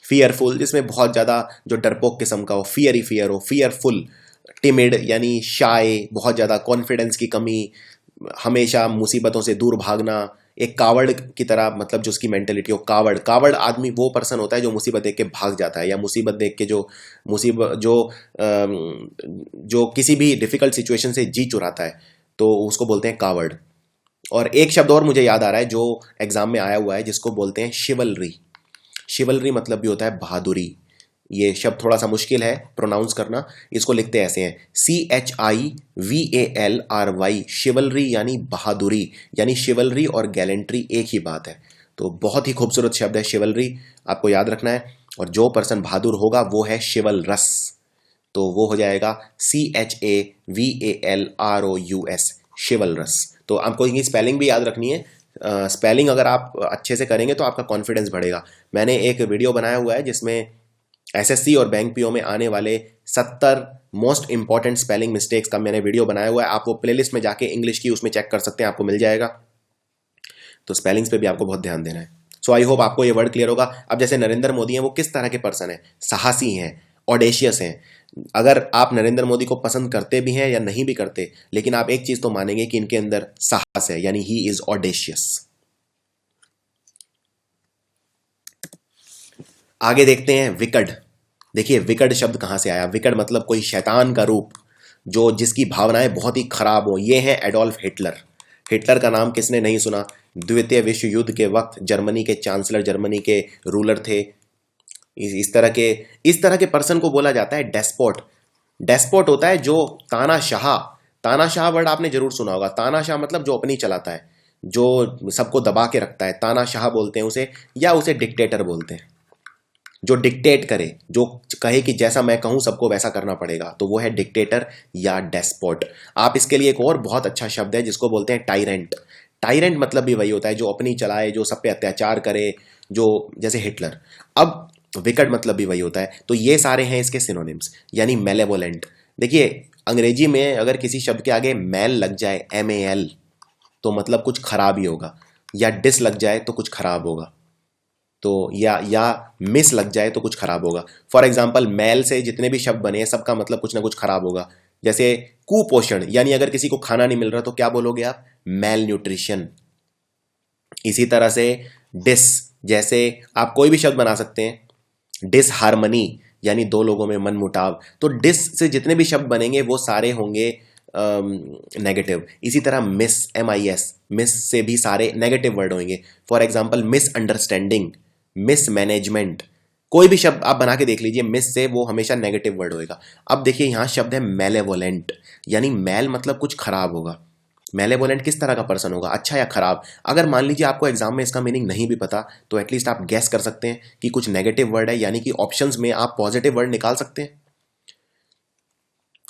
फियरफुल, जिसमें बहुत ज्यादा जो डरपोक किस्म का हो, फियर ही फियर हो, फियरफुल, टिमिड यानी शाय, बहुत ज्यादा कॉन्फिडेंस की कमी, हमेशा मुसीबतों से दूर भागना, एक कावड़ की तरह, मतलब जो उसकी मेंटेलिटी हो, कावड़। कावड़ आदमी वो पर्सन होता है जो मुसीबत देख के भाग जाता है, या मुसीबत देख के जो मुसीबत जो किसी भी डिफिकल्ट सिचुएशन से जी चुराता है, तो उसको बोलते हैं कावड़। और एक शब्द और मुझे याद आ रहा है जो एग्जाम में आया हुआ है, जिसको बोलते हैं शिवलरी। शिवलरी मतलब भी होता है बहादुरी। ये शब्द थोड़ा सा मुश्किल है प्रोनाउंस करना, इसको लिखते ऐसे हैं, CHIVALRY, शिवलरी यानी बहादुरी। यानी शिवलरी और गैलेंट्री एक ही बात है। तो बहुत ही खूबसूरत शब्द है शिवलरी, आपको याद रखना है। और जो पर्सन बहादुर होगा वो है शिवलरस, तो वो हो जाएगा CHAVALROUS, शिवलरस। तो आपको इनकी स्पेलिंग भी याद रखनी है। स्पेलिंग अगर आप अच्छे से करेंगे तो आपका कॉन्फिडेंस बढ़ेगा। मैंने एक वीडियो बनाया हुआ है जिसमें SSC और बैंक पीओ में आने वाले 70 मोस्ट इंपॉर्टेंट स्पेलिंग मिस्टेक्स का मैंने वीडियो बनाया हुआ है। आप वो प्लेलिस्ट में जाके इंग्लिश की उसमें चेक कर सकते हैं, आपको मिल जाएगा। तो स्पेलिंग्स पे भी आपको बहुत ध्यान देना है। सो आई होप आपको ये वर्ड क्लियर होगा। अब जैसे नरेंद्र मोदी हैं, वो किस तरह के पर्सन है? साहसी हैं, ऑडेशियस हैं। अगर आप नरेंद्र मोदी को पसंद करते भी हैं या नहीं भी करते, लेकिन आप एक चीज तो मानेंगे कि इनके अंदर साहस है, यानी ही इज ऑडेशियस। आगे देखते हैं विकड। देखिए विकड शब्द कहां से आया? विकड मतलब कोई शैतान का रूप, जो जिसकी भावनाएं बहुत ही खराब हो। ये है एडोल्फ हिटलर। हिटलर का नाम किसने नहीं सुना? द्वितीय विश्व युद्ध के वक्त जर्मनी के चांसलर, जर्मनी के रूलर थे। इस तरह के पर्सन को बोला जाता है डेस्पोट। डेस्पोट होता है जो तानाशाह। तानाशाह वर्ड आपने जरूर सुना होगा। तानाशाह मतलब जो अपनी चलाता है, जो सबको दबा के रखता है, तानाशाह बोलते हैं उसे, या उसे डिक्टेटर बोलते हैं। जो डिक्टेट करे, जो कहे कि जैसा मैं कहूं सबको वैसा करना पड़ेगा, तो वो है डिक्टेटर या डेस्पोट। आप इसके लिए एक और बहुत अच्छा शब्द है जिसको बोलते हैं टायरेंट। टायरेंट मतलब भी वही होता है जो अपनी चलाए, जो सब पे अत्याचार करे, जो जैसे हिटलर। अब विकट मतलब भी वही होता है। तो ये सारे हैं इसके सिनोनिम्स, यानी मेलेवोलेंट। देखिए अंग्रेजी में अगर किसी शब्द के आगे मैल लग जाए, MAL, तो मतलब कुछ खराब ही होगा, या डिस लग जाए तो कुछ खराब होगा, तो या मिस लग जाए तो कुछ खराब होगा। फॉर एग्जाम्पल मैल से जितने भी शब्द बने हैं सबका मतलब कुछ ना कुछ खराब होगा। जैसे कुपोषण, यानी अगर किसी को खाना नहीं मिल रहा तो क्या बोलोगे आप? मैल न्यूट्रिशन। इसी तरह से डिस, जैसे आप कोई भी शब्द बना सकते हैं। डिसहार्मनी यानी दो लोगों में मनमुटाव। तो डिस से जितने भी शब्द बनेंगे वो सारे होंगे नेगेटिव। इसी तरह मिस, MIS, मिस से भी सारे नेगेटिव वर्ड होंगे। फॉर एग्जाम्पल मिसअंडरस्टैंडिंग, मिसमैनेजमेंट, कोई भी शब्द आप बना के देख लीजिए, मिस से वो हमेशा नेगेटिव वर्ड होएगा। अब देखिए यहां शब्द है मेलेवोलेंट, यानी मैल मतलब कुछ खराब होगा। मेलेवोलेंट किस तरह का पर्सन होगा, अच्छा या खराब? अगर मान लीजिए आपको एग्जाम में इसका मीनिंग नहीं भी पता, तो एटलीस्ट आप गैस कर सकते हैं कि कुछ नेगेटिव वर्ड है, यानी कि ऑप्शंस में आप पॉजिटिव वर्ड निकाल सकते हैं।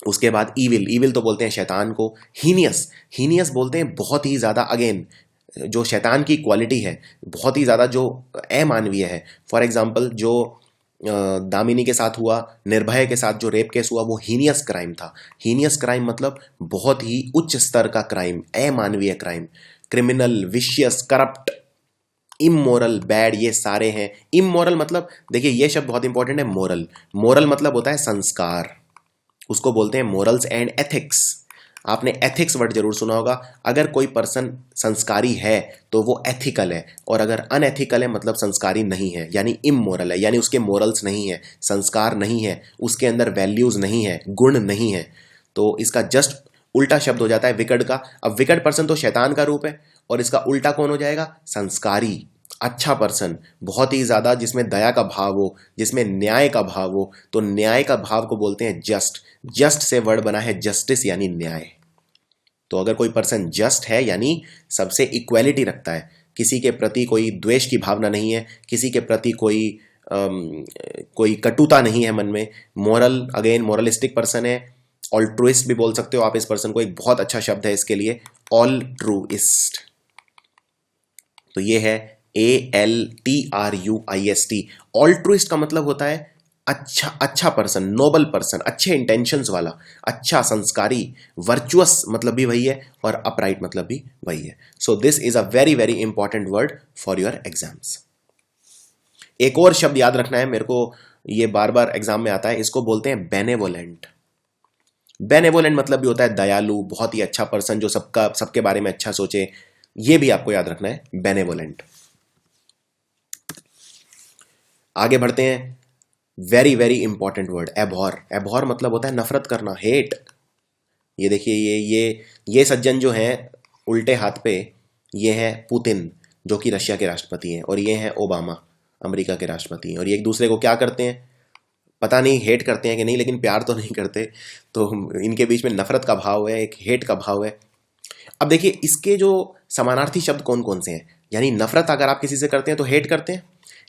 उसके बाद ईविल, ईविल तो बोलते हैं शैतान को। हीनियस, हीनियस बोलते हैं बहुत ही ज्यादा, अगेन जो शैतान की क्वालिटी है, बहुत ही ज्यादा जो अमानवीय है। फॉर एग्जाम्पल जो दामिनी के साथ हुआ, निर्भय के साथ जो रेप केस हुआ, वो हीनियस क्राइम था। हीनियस क्राइम मतलब बहुत ही उच्च स्तर का क्राइम, अमानवीय crime. Criminal, vicious, corrupt, immoral, bad, ये सारे हैं। इमोरल मतलब, देखिए ये शब्द बहुत इंपॉर्टेंट है, मोरल। मोरल मतलब होता है संस्कार, उसको बोलते हैं मोरल्स एंड एथिक्स। आपने एथिक्स वर्ड जरूर सुना होगा। अगर कोई पर्सन संस्कारी है तो वो एथिकल है, और अगर अनएथिकल है मतलब संस्कारी नहीं है, यानी इमोरल है, यानी उसके मोरल्स नहीं है, संस्कार नहीं है, उसके अंदर वैल्यूज नहीं है, गुण नहीं है। तो इसका जस्ट उल्टा शब्द हो जाता है विकट का। अब विकट पर्सन तो शैतान का रूप है, और इसका उल्टा कौन हो जाएगा? संस्कारी, अच्छा पर्सन, बहुत ही ज्यादा जिसमें दया का भाव हो, जिसमें न्याय का भाव हो। तो न्याय का भाव को बोलते हैं जस्ट। जस्ट से वर्ड बना है जस्टिस, यानी न्याय। तो अगर कोई पर्सन जस्ट है यानी सबसे इक्वालिटी रखता है, किसी के प्रति कोई द्वेष की भावना नहीं है, किसी के प्रति कोई कटुता नहीं है मन में। मोरल, अगेन मोरलिस्टिक पर्सन है, ऑल्ट्रुइस्ट भी बोल सकते हो आप इस पर्सन को, एक बहुत अच्छा शब्द है इसके लिए, ऑल्ट्रुइस्ट। तो ये है ALTRUIST। ऑल्ट्रुइस्ट का मतलब होता है अच्छा पर्सन, नोबल पर्सन, अच्छे इंटेंशंस वाला, अच्छा संस्कारी, वर्चुअस मतलब भी वही है, और अपराइट मतलब भी वही है। सो this is a very very important word for your exams. एक और शब्द याद रखना है मेरे को, ये बार बार एग्जाम में आता है, इसको बोलते हैं बेनेवोलेंट। बेनेवोलेंट मतलब भी होता है दयालु, बहुत ही अच्छा पर्सन जो सबके बारे में अच्छा सोचे, ये भी आपको याद रखना है, बेनेवोलेंट। आगे बढ़ते हैं, वेरी वेरी इंपॉर्टेंट वर्ड, एबहॉर। एबहॉर मतलब होता है नफरत करना, हेट। ये देखिए, ये सज्जन जो हैं उल्टे हाथ पे, ये है पुतिन जो कि रशिया के राष्ट्रपति हैं, और ये हैं ओबामा अमेरिका के राष्ट्रपति हैं, और ये एक दूसरे को क्या करते हैं पता नहीं, हेट करते हैं कि नहीं, लेकिन प्यार तो नहीं करते। तो इनके बीच में नफरत का भाव है, एक हेट का भाव है। अब देखिए इसके जो समानार्थी शब्द कौन कौन से हैं, यानी नफरत अगर आप किसी से करते हैं तो हेट करते हैं,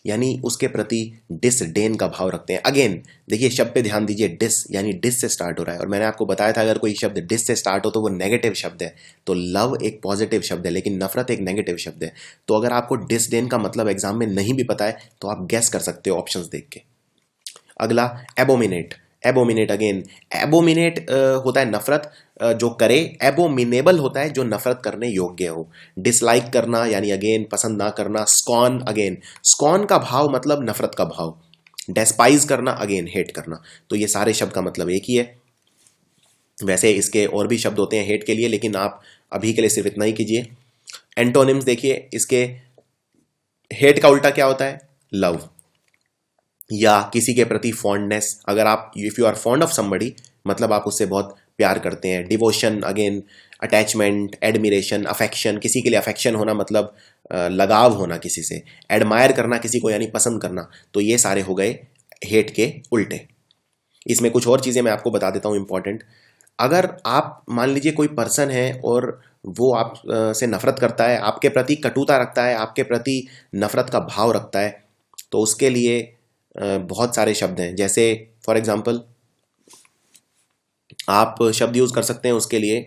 यानी उसके प्रति डिसडेन का भाव रखते हैं। अगेन देखिए शब्द पे ध्यान दीजिए, डिस यानी डिस से स्टार्ट हो रहा है, और मैंने आपको बताया था अगर कोई शब्द डिस से स्टार्ट हो तो वो नेगेटिव शब्द है। तो लव एक पॉजिटिव शब्द है, लेकिन नफरत एक नेगेटिव शब्द है। तो अगर आपको डिसडेन का मतलब एग्जाम में नहीं भी पता है तो आप गैस कर सकते हो ऑप्शंस देख के। अगला एबोमिनेट। एबोमिनेट, अगेन एबोमिनेट होता है नफरत जो करे, एबोमिनेबल होता है जो नफरत करने योग्य हो। डिसलाइक करना यानी अगेन पसंद ना करना। स्कॉन, अगेन स्कॉन का भाव मतलब नफरत का भाव। डेस्पाइज करना, अगेन हेट करना। तो ये सारे शब्द का मतलब एक ही है। वैसे इसके और भी शब्द होते हैं हेट के लिए, लेकिन आप अभी के लिए सिर्फ इतना ही कीजिए। एंटोनिम्स देखिए इसके, हेट का उल्टा क्या होता है, लव, या किसी के प्रति फॉन्डनेस। अगर आप, if you are fond of somebody मतलब आप उससे बहुत प्यार करते हैं। Devotion, again attachment, admiration, affection, किसी के लिए अफेक्शन होना मतलब लगाव होना किसी से। एडमायर करना किसी को यानी पसंद करना। तो ये सारे हो गए हेट के उल्टे। इसमें कुछ और चीज़ें मैं आपको बता देता हूँ इंपॉर्टेंट। अगर आप मान लीजिए कोई पर्सन है और वो आप से नफरत करता है, आपके प्रति कटुता रखता है, आपके प्रति नफरत का भाव रखता है, तो उसके लिए बहुत सारे शब्द हैं। जैसे फॉर एग्जाम्पल आप शब्द यूज कर सकते हैं उसके लिए,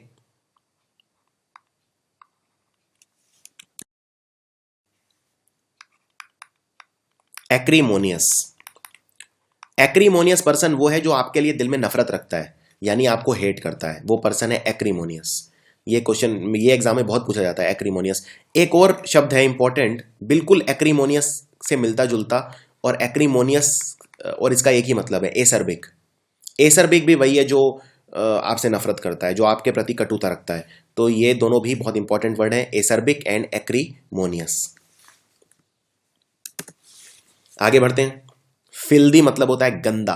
एक्रीमोनियस। एक्रीमोनियस पर्सन वो है जो आपके लिए दिल में नफरत रखता है, यानी आपको हेट करता है, वो पर्सन है एक्रीमोनियस। ये क्वेश्चन ये एग्जाम में बहुत पूछा जाता है, एक्रीमोनियस। एक और शब्द है इंपॉर्टेंट, बिल्कुल एक्रीमोनियस से मिलता जुलता, और एक्रीमोनियस और इसका एक ही मतलब है, एसर्बिक। एसर्बिक भी वही है जो आपसे नफरत करता है, जो आपके प्रति कटुता रखता है। तो ये दोनों भी बहुत इंपॉर्टेंट वर्ड हैं, एसर्बिक एंड एक्रीमोनियस। आगे बढ़ते हैं। फिल्दी मतलब होता है गंदा,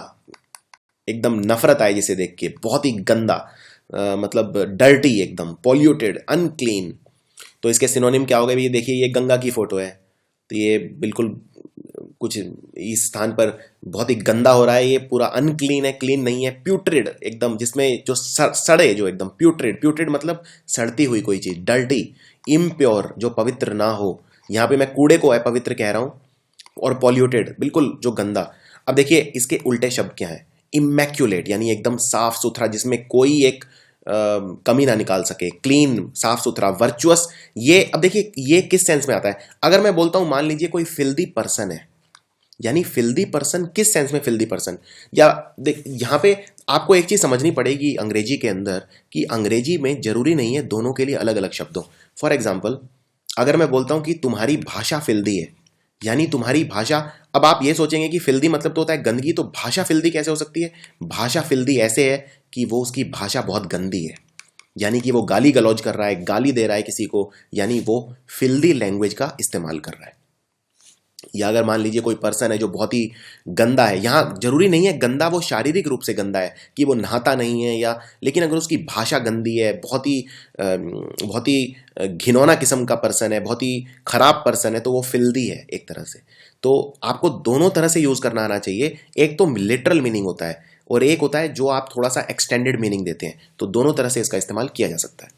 एकदम नफरत आए जिसे देख के, बहुत ही गंदा, मतलब डर्टी, एकदम पॉल्यूटेड, अनक्लीन। तो इसके सिनोनिम क्या हो गए, ये देखिए ये गंगा की फोटो है, तो ये बिल्कुल कुछ इस स्थान पर बहुत ही गंदा हो रहा है, ये पूरा अनक्लीन है, क्लीन नहीं है, प्यूट्रिड एकदम, जिसमें जो सड़े, जो एकदम प्यूट्रिड। प्यूट्रिड मतलब सड़ती हुई कोई चीज, डर्टी, इम्प्योर जो पवित्र ना हो। यहाँ पे मैं कूड़े को अपवित्र कह रहा हूं, और पॉल्यूटेड बिल्कुल जो गंदा। अब देखिए इसके उल्टे शब्द क्या है, इमैक्युलेट यानी एकदम साफ सुथरा, जिसमें कोई एक कमी ना निकाल सके, क्लीन, साफ सुथरा, वर्चुअस। ये अब देखिए ये किस सेंस में आता है। अगर मैं बोलता हूं मान लीजिए कोई फिल्दी पर्सन है, यानी फिल्दी पर्सन किस सेंस में फिल्दी पर्सन, या यहां पे आपको एक चीज समझनी पड़ेगी अंग्रेजी के अंदर, कि अंग्रेजी में जरूरी नहीं है दोनों के लिए अलग अलग शब्द हो। फॉर एग्जाम्पल अगर मैं बोलता हूं कि तुम्हारी भाषा फिल्दी है, यानी तुम्हारी भाषा, अब आप ये सोचेंगे कि फिल्दी मतलब तो होता है गंदगी, तो भाषा फिल्दी कैसे हो सकती है। भाषा फिल्दी ऐसे है कि वो उसकी भाषा बहुत गंदी है, यानी कि वो गाली गलौज कर रहा है, गाली दे रहा है किसी को, यानी वो फिल्दी लैंग्वेज का इस्तेमाल कर रहा है। या अगर मान लीजिए कोई पर्सन है जो बहुत ही गंदा है, यहाँ जरूरी नहीं है गंदा वो शारीरिक रूप से गंदा है कि वो नहाता नहीं है, या लेकिन अगर उसकी भाषा गंदी है, बहुत ही घिनौना किस्म का पर्सन है, बहुत ही खराब पर्सन है, तो वो फिल्दी है एक तरह से। तो आपको दोनों तरह से यूज करना आना चाहिए। एक तो लिटरल मीनिंग होता है, और एक होता है जो आप थोड़ा सा एक्सटेंडेड मीनिंग देते हैं, तो दोनों तरह से इसका इस्तेमाल किया जा सकता है।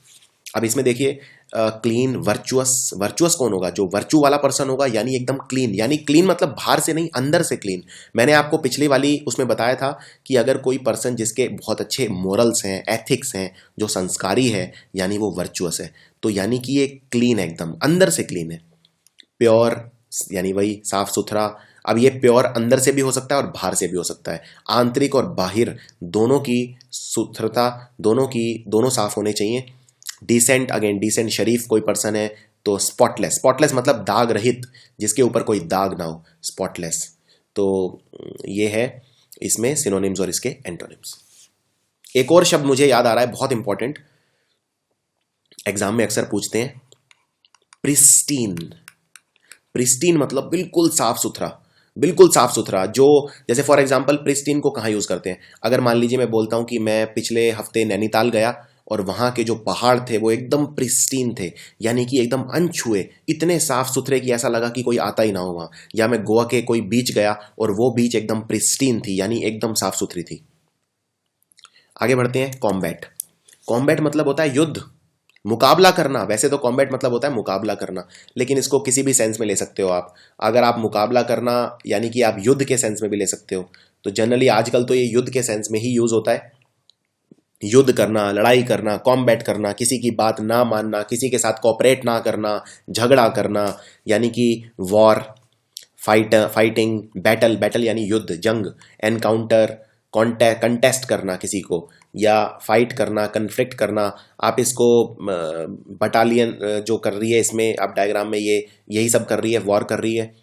अब इसमें देखिए क्लीन, वर्चुअस। वर्चुअस कौन होगा? जो वर्चू वाला पर्सन होगा, यानी एकदम क्लीन। यानी क्लीन मतलब बाहर से नहीं, अंदर से क्लीन। मैंने आपको पिछली वाली उसमें बताया था कि अगर कोई पर्सन जिसके बहुत अच्छे मोरल्स हैं, एथिक्स हैं, जो संस्कारी है, यानी वो वर्चुअस है। तो यानी कि ये क्लीन है, एकदम अंदर से क्लीन है। प्योर यानी वही साफ सुथरा। अब ये प्योर अंदर से भी हो सकता है और बाहर से भी हो सकता है। आंतरिक और बाहिर दोनों की शुद्धता, दोनों साफ होने चाहिए। डिसेंट, अगेन डिसेंट, शरीफ कोई पर्सन है तो स्पॉटलेस। स्पॉटलेस मतलब दाग रहित, जिसके ऊपर कोई दाग ना हो, स्पॉटलेस। तो ये है इसमें सिनोनिम्स और इसके एंटोनिम्स। एक और शब्द मुझे याद आ रहा है, बहुत इंपॉर्टेंट, एग्जाम में अक्सर पूछते हैं, प्रिस्टीन। प्रिस्टीन मतलब बिल्कुल साफ सुथरा, बिल्कुल साफ सुथरा। जो जैसे फॉर एग्जांपल प्रिस्टीन को कहाँ यूज करते हैं? अगर मान लीजिए मैं बोलता हूं कि मैं पिछले हफ्ते नैनीताल गया और वहां के जो पहाड़ थे वो एकदम प्रिस्टीन थे, यानी कि एकदम अनछुए, इतने साफ सुथरे कि ऐसा लगा कि कोई आता ही ना हो वहां। या मैं गोवा के कोई बीच गया और वो बीच एकदम प्रिस्टीन थी, यानी एकदम साफ सुथरी थी। आगे बढ़ते हैं, कॉम्बैट। कॉम्बैट मतलब होता है युद्ध, मुकाबला करना। वैसे तो कॉम्बैट मतलब होता है मुकाबला करना, लेकिन इसको किसी भी सेंस में ले सकते हो आप। अगर आप मुकाबला करना यानी कि आप युद्ध के सेंस में भी ले सकते हो। तो जनरली आजकल तो ये युद्ध के सेंस में ही यूज होता है। युद्ध करना, लड़ाई करना, कॉम्बैट करना, किसी की बात ना मानना, किसी के साथ कॉपरेट ना करना, झगड़ा करना, यानी कि वॉर, फाइटिंग, बैटल, बैटल यानी युद्ध, जंग, एनकाउंटर, कंटेस्ट करना किसी को, या फाइट करना, कन्फ्लिक्ट करना। आप इसको बटालियन जो कर रही है, इसमें आप डायग्राम में ये यही सब कर रही है, वॉर कर रही है।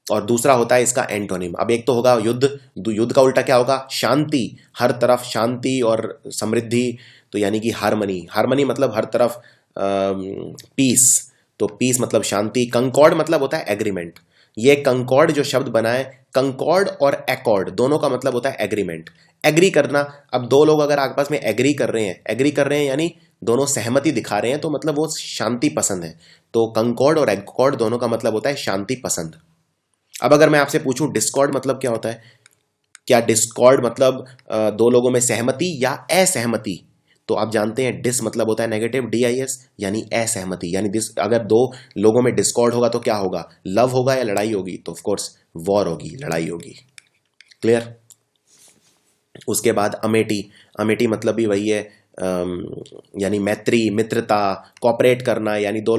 और दूसरा होता है इसका एंटोनिम। अब एक तो होगा युद्ध, युद्ध का उल्टा क्या होगा? शांति, हर तरफ शांति और समृद्धि, तो यानी कि हार्मनी। हार्मनी मतलब हर तरफ पीस, तो पीस मतलब शांति। कंकॉर्ड मतलब होता है एग्रीमेंट। ये कंकॉर्ड जो शब्द बना है, कंकॉर्ड और एकॉर्ड दोनों का मतलब होता है एग्रीमेंट, एग्री करना। अब दो लोग अगर आपस में एग्री कर रहे हैं, एग्री कर रहे हैं यानी दोनों सहमति दिखा रहे हैं, तो मतलब वो शांति पसंद है। तो कंकॉर्ड और एकॉर्ड दोनों का मतलब होता है शांति पसंद। अब अगर मैं आपसे पूछूं डिस्कॉर्ड मतलब क्या होता है? क्या डिस्कॉर्ड मतलब दो लोगों में सहमति या असहमति? तो आप जानते हैं डिस मतलब होता है नेगेटिव, DIS, यानी असहमति। यानी अगर दो लोगों में डिस्कॉर्ड होगा तो क्या होगा? लव होगा या लड़ाई होगी? तो ऑफ कोर्स वॉर होगी, लड़ाई होगी। क्लियर? उसके बाद अमेठी। अमेठी मतलब भी वही है, यानी मैत्री, मित्रता, कॉपरेट करना, यानी दो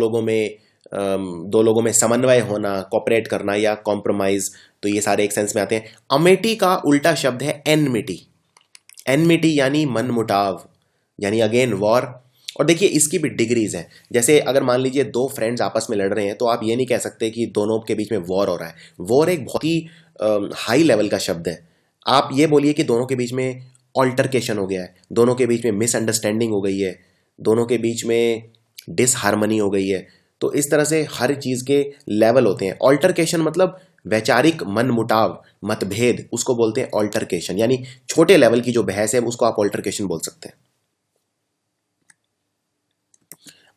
लोगों में समन्वय होना, कॉपरेट करना या कॉम्प्रोमाइज। तो ये सारे एक सेंस में आते हैं। अमेठी का उल्टा शब्द है एनमिटी। एनमिटी यानी मनमुटाव, यानी अगेन वॉर। और देखिए इसकी भी डिग्रीज हैं। जैसे अगर मान लीजिए दो फ्रेंड्स आपस में लड़ रहे हैं, तो आप ये नहीं कह सकते कि दोनों के बीच में वॉर हो रहा है। वॉर एक बहुत ही हाई लेवल का शब्द है। आप ये बोलिए कि दोनों के बीच में ऑल्टरकेशन हो गया है, दोनों के बीच में मिसअंडरस्टैंडिंग हो गई है, दोनों के बीच में डिसहार्मनी हो गई है। तो इस तरह से हर चीज के लेवल होते हैं। ऑल्टरकेशन मतलब वैचारिक मनमुटाव, मतभेद, उसको बोलते हैं ऑल्टरकेशन। यानी छोटे लेवल की जो बहस है उसको आप ऑल्टरकेशन बोल सकते हैं।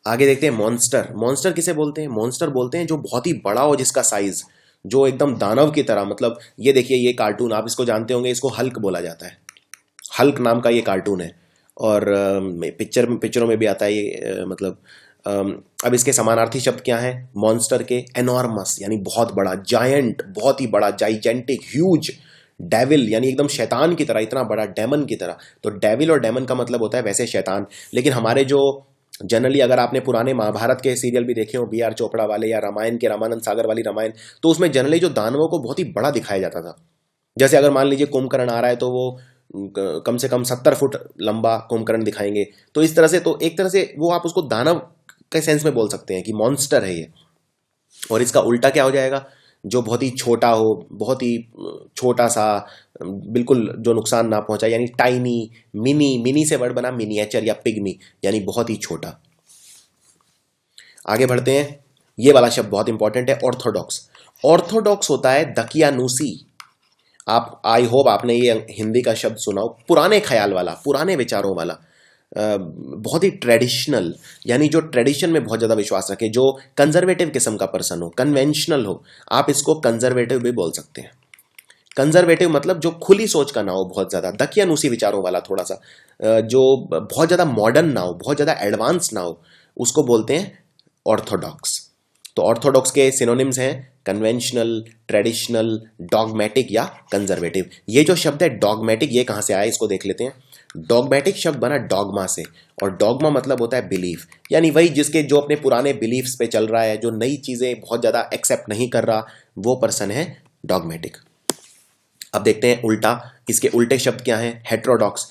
आगे देखते हैं मॉन्स्टर। मॉन्स्टर किसे बोलते हैं? मॉन्स्टर बोलते हैं जो बहुत ही बड़ा हो, जिसका साइज, जो एकदम दानव की तरह। मतलब ये देखिए, ये कार्टून आप इसको जानते होंगे, इसको हल्क बोला जाता है। हल्क नाम का ये कार्टून है और पिक्चरों में भी आता है ये। मतलब अब इसके समानार्थी शब्द क्या है मॉन्स्टर के? एनॉर्मस यानी बहुत बड़ा, जायंट बहुत ही बड़ा, जाइजेंटिक, ह्यूज, डेविल यानी एकदम शैतान की तरह, इतना बड़ा, डेमन की तरह। तो डेविल और डेमन का मतलब होता है वैसे शैतान। लेकिन हमारे जो जनरली अगर आपने पुराने महाभारत के सीरियल भी देखे हो, BR चोपड़ा वाले, या रामायण के रामानंद सागर वाली रामायण, तो उसमें जनरली जो दानवों को बहुत ही बड़ा दिखाया जाता था। जैसे अगर मान लीजिए कुंभकर्ण आ रहा है तो वो कम से कम 70 फुट लंबा कुंभकर्ण दिखाएंगे। तो इस तरह से, तो एक तरह से वो आप उसको दानव के सेंस में बोल सकते हैं कि मॉन्स्टर है ये। और इसका उल्टा क्या हो जाएगा? जो बहुत ही छोटा हो, बहुत ही छोटा सा, बिल्कुल जो नुकसान ना पहुंचाए, यानी टाइनी, मिनी। मिनी से वर्ड बना मिनिएचर या पिग्मी, यानी बहुत ही छोटा। आगे बढ़ते हैं, ये वाला शब्द बहुत इंपॉर्टेंट है, ऑर्थोडॉक्स। ऑर्थोडॉक्स होता है दकियानूसी। आप, आई होप आपने ये हिंदी का शब्द सुना हो, पुराने ख्याल वाला, पुराने विचारों वाला, बहुत ही ट्रेडिशनल, यानी जो ट्रेडिशन में बहुत ज्यादा विश्वास रखे, जो कंजर्वेटिव किस्म का पर्सन हो, कन्वेंशनल हो। आप इसको कंजर्वेटिव भी बोल सकते हैं। कंजर्वेटिव मतलब जो खुली सोच का ना हो बहुत ज्यादा, दकियानूसी विचारों वाला थोड़ा सा, जो बहुत ज्यादा मॉडर्न ना हो, बहुत ज्यादा एडवांस ना हो, उसको बोलते हैं ऑर्थोडॉक्स। तो ऑर्थोडॉक्स के सिनोनिम्स हैं कन्वेंशनल, ट्रेडिशनल, डॉगमेटिक या कंजर्वेटिव। ये जो शब्द है डॉगमेटिक, ये कहां से आया इसको देख लेते हैं। डॉगमेटिक शब्द बना डॉगमा से, और डॉगमा मतलब होता है बिलीफ, यानी वही जिसके जो अपने पुराने बिलीफ्स पे चल रहा है, जो नई चीजें बहुत ज्यादा एक्सेप्ट नहीं कर रहा, वो पर्सन है डॉगमेटिक। अब देखते हैं उल्टा, इसके उल्टे शब्द क्या हैं। हेट्रोडॉक्स,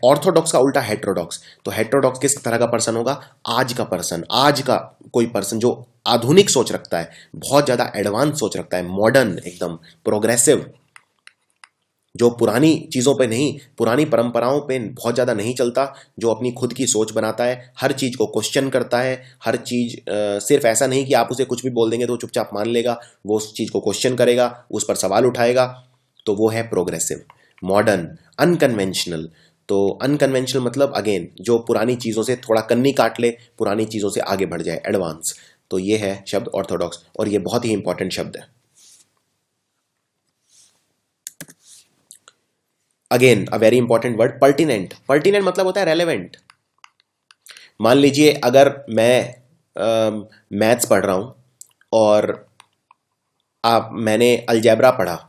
ऑर्थोडॉक्स का उल्टा हेट्रोडॉक्स। तो हेट्रोडॉक्स किस तरह का पर्सन होगा, आज का पर्सन, आज का कोई पर्सन जो आधुनिक सोच रखता है, बहुत ज्यादा एडवांस सोच रखता है, मॉडर्न, एकदम प्रोग्रेसिव, जो पुरानी चीजों पे नहीं, पुरानी परंपराओं पे बहुत ज्यादा नहीं चलता, जो अपनी खुद की सोच बनाता है, हर चीज को क्वेश्चन करता है, हर चीज सिर्फ ऐसा नहीं कि आप उसे कुछ भी बोल देंगे तो चुपचाप मान लेगा, वो उस चीज को क्वेश्चन करेगा, उस पर सवाल उठाएगा, तो वो है प्रोग्रेसिव। मॉडर्न, अनकन्वेंशनल, तो अनकन्वेंशनल मतलब अगेन जो पुरानी चीजों से थोड़ा कन्नी काट ले, पुरानी चीजों से आगे बढ़ जाए, एडवांस। तो ये है शब्द ऑर्थोडॉक्स, और ये बहुत ही इंपॉर्टेंट शब्द है। Again a very important word, pertinent. Pertinent मतलब होता है रेलेवेंट। मान लीजिए अगर मैं मैथ्स पढ़ रहा हूं और मैंने अलजेब्रा पढ़ा,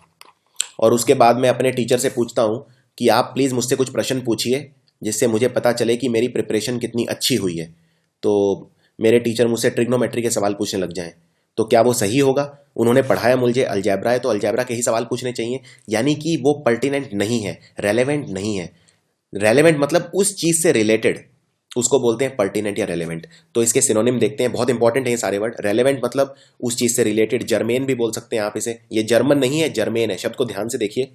और उसके बाद मैं अपने टीचर से पूछता हूं कि आप प्लीज़ मुझसे कुछ प्रश्न पूछिए जिससे मुझे पता चले कि मेरी प्रिपरेशन कितनी अच्छी हुई है, तो मेरे टीचर मुझसे ट्रिग्नोमेट्री के सवाल पूछने लग जाएं, तो क्या वो सही होगा? उन्होंने पढ़ाया मुझे अलजेब्रा है तो अलजेब्रा के ही सवाल पूछने चाहिए, यानी कि वो पर्टिनेंट नहीं है, रेलेवेंट नहीं है। रेलेवेंट मतलब उस चीज से रिलेटेड, उसको बोलते हैं पर्टिनेंट या रेलेवेंट। तो इसके सिनोनिम देखते हैं, बहुत इंपॉर्टेंट है ये सारे वर्ड। रेलेवेंट मतलब उस चीज से रिलेटेड, जर्मेन भी बोल सकते हैं आप इसे, ये जर्मन नहीं है, जर्मेन है, शब्द को ध्यान से देखिए।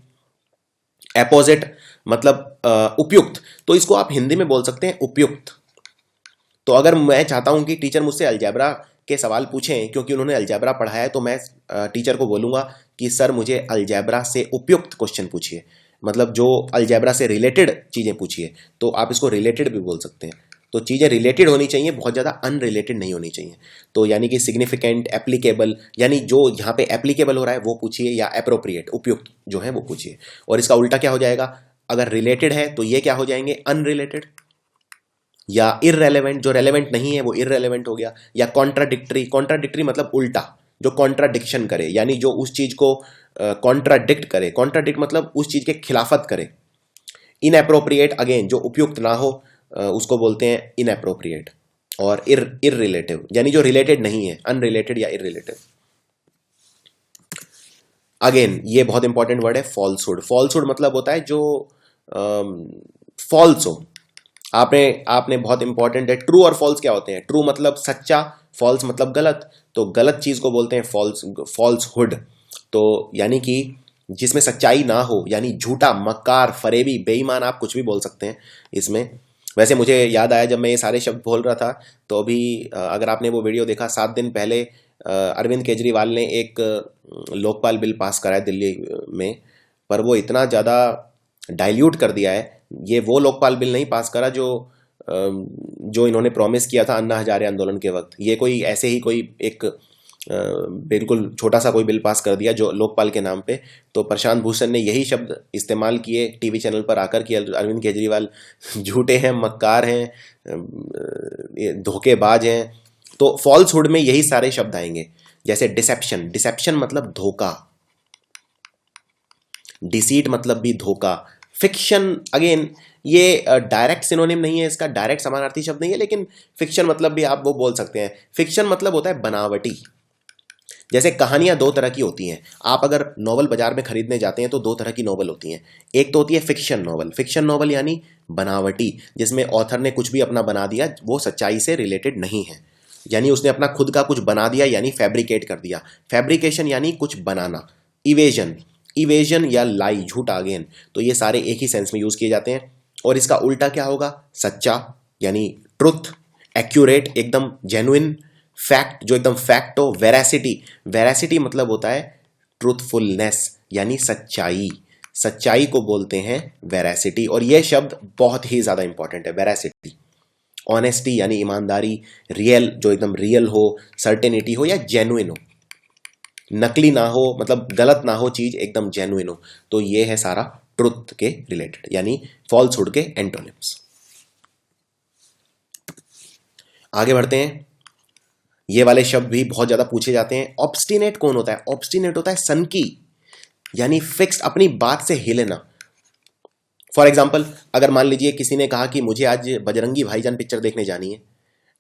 एपोजिट मतलब उपयुक्त, तो इसको आप हिंदी में बोल सकते हैं उपयुक्त। तो अगर मैं चाहता हूं कि टीचर मुझसे अलजेब्रा के सवाल पूछें क्योंकि उन्होंने अलजेब्रा पढ़ा है, तो मैं टीचर को बोलूंगा कि सर मुझे अलजेब्रा से उपयुक्त क्वेश्चन पूछिए, मतलब जो अलजेब्रा से रिलेटेड चीजें पूछिए। तो आप इसको रिलेटेड भी बोल सकते हैं। तो चीजें रिलेटेड होनी चाहिए, बहुत ज्यादा अनरिलेटेड नहीं होनी चाहिए। तो यानी कि सिग्निफिकेंट, एप्लीकेबल, यानी जो यहाँ पे एप्लीकेबल हो रहा है वो पूछिए, या एप्रोप्रिएट, उपयुक्त जो है वो पूछिए। और इसका उल्टा क्या हो जाएगा, अगर रिलेटेड है तो ये क्या हो जाएंगे, अनरिलेटेड, या इररेलेवेंट, जो रेलेवेंट नहीं है वो इररेलेवेंट हो गया, या कॉन्ट्राडिक्टरी। कॉन्ट्राडिक्टरी मतलब उल्टा, जो कॉन्ट्राडिक्शन करे, यानी जो उस चीज को कॉन्ट्राडिक्ट करे। कॉन्ट्राडिक्ट मतलब उस चीज के खिलाफत करे। इनएप्रोप्रिएट अगेन जो उपयुक्त ना हो, उसको बोलते हैं इनएप्रोप्रिएट। और इररिलेटिव यानी जो रिलेटेड नहीं है, अनरिलेटेड या इररिलेटिव। अगेन ये बहुत इंपॉर्टेंट वर्ड है, फॉल्सहुड। फॉल्सहुड मतलब होता है जो फॉल्स हो। आपने आपने बहुत इंपॉर्टेंट है, ट्रू और फॉल्स क्या होते हैं। ट्रू मतलब सच्चा, फॉल्स मतलब गलत, तो गलत चीज को बोलते हैं फॉल्सहुड। तो यानी कि जिसमें सच्चाई ना हो, यानी झूठा, मक्कार, फरेबी, बेईमान, आप कुछ भी बोल सकते हैं इसमें। वैसे मुझे याद आया जब मैं ये सारे शब्द बोल रहा था, तो अभी अगर आपने वो वीडियो देखा, 7 दिन पहले अरविंद केजरीवाल ने एक लोकपाल बिल पास कराया दिल्ली में, पर वो इतना ज़्यादा डाइल्यूट कर दिया है। ये वो लोकपाल बिल नहीं पास करा जो इन्होंने प्रॉमिस किया था अन्ना हजारे आंदोलन के वक्त। ये कोई ऐसे ही कोई एक बिल्कुल छोटा सा कोई बिल पास कर दिया जो लोकपाल के नाम पे। तो प्रशांत भूषण ने यही शब्द इस्तेमाल किए टीवी चैनल पर आकर कि अरविंद केजरीवाल झूठे हैं, मक्कार हैं, धोखेबाज हैं। तो फॉल्सहुड में यही सारे शब्द आएंगे, जैसे डिसेप्शन। डिसेप्शन मतलब धोखा, डिसीट मतलब भी धोखा। फिक्शन अगेन ये डायरेक्ट सिनोनिम नहीं है, इसका डायरेक्ट समानार्थी शब्द नहीं है, लेकिन फिक्शन मतलब भी आप वो बोल सकते हैं। फिक्शन मतलब होता है बनावटी। जैसे कहानियां दो तरह की होती हैं, आप अगर नॉवल बाजार में खरीदने जाते हैं तो दो तरह की नॉवल होती हैं। एक तो होती है फिक्शन नॉवल। फिक्शन नॉवल यानी बनावटी, जिसमें ऑथर ने कुछ भी अपना बना दिया, वो सच्चाई से रिलेटेड नहीं है, यानी उसने अपना खुद का कुछ बना दिया, यानी फैब्रिकेट कर दिया। फैब्रिकेशन यानी कुछ बनाना। इवेजन, इवेजन या लाई, झूठा अगेन। तो ये सारे एक ही सेंस में यूज किए जाते हैं। और इसका उल्टा क्या होगा, सच्चा यानी ट्रुथ, एक्यूरेट एकदम जेन्युइन, फैक्ट जो एकदम फैक्ट हो, वेरासिटी। वेरासिटी मतलब होता है ट्रूथफुलनेस यानी सच्चाई। सच्चाई को बोलते हैं वेरासिटी, और यह शब्द बहुत ही ज्यादा इंपॉर्टेंट है, वेरासिटी। ऑनेस्टी यानी ईमानदारी, रियल जो एकदम रियल हो, सर्टेनिटी हो या जेन्युइन हो, नकली ना हो, मतलब गलत ना हो चीज, एकदम जेन्युइन हो। तो ये है सारा ट्रुथ के रिलेटेड, यानी फॉल्सहुड के एंटोनिम्स। आगे बढ़ते हैं। ये वाले शब्द भी बहुत ज्यादा पूछे जाते हैं। ऑब्स्टिनेट कौन होता है? ऑब्स्टिनेट होता है सनकी, यानी फिक्स्ड, अपनी बात से हिलना। फॉर एग्जाम्पल, अगर मान लीजिए किसी ने कहा कि मुझे आज बजरंगी भाईजान पिक्चर देखने जानी है,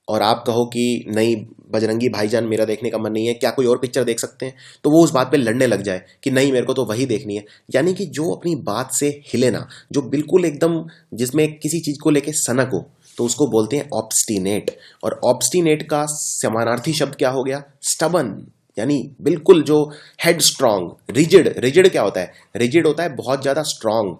और आप कहो कि नहीं बजरंगी भाईजान मेरा देखने का मन नहीं है, क्या कोई और पिक्चर देख सकते हैं, तो वो उस बात पे लड़ने लग जाए कि नहीं मेरे को तो वही देखनी है। यानी कि जो अपनी बात से हिले ना, जो बिल्कुल एकदम जिसमें किसी चीज को लेके सनक हो, तो उसको बोलते हैं ऑब्स्टिनेट। और ऑब्स्टिनेट का समानार्थी शब्द क्या हो गया? स्टबन, यानी बिल्कुल जो हेड स्ट्रांग। रिजिड, रिजिड क्या होता है? रिजिड होता है बहुत ज्यादा स्ट्रांग।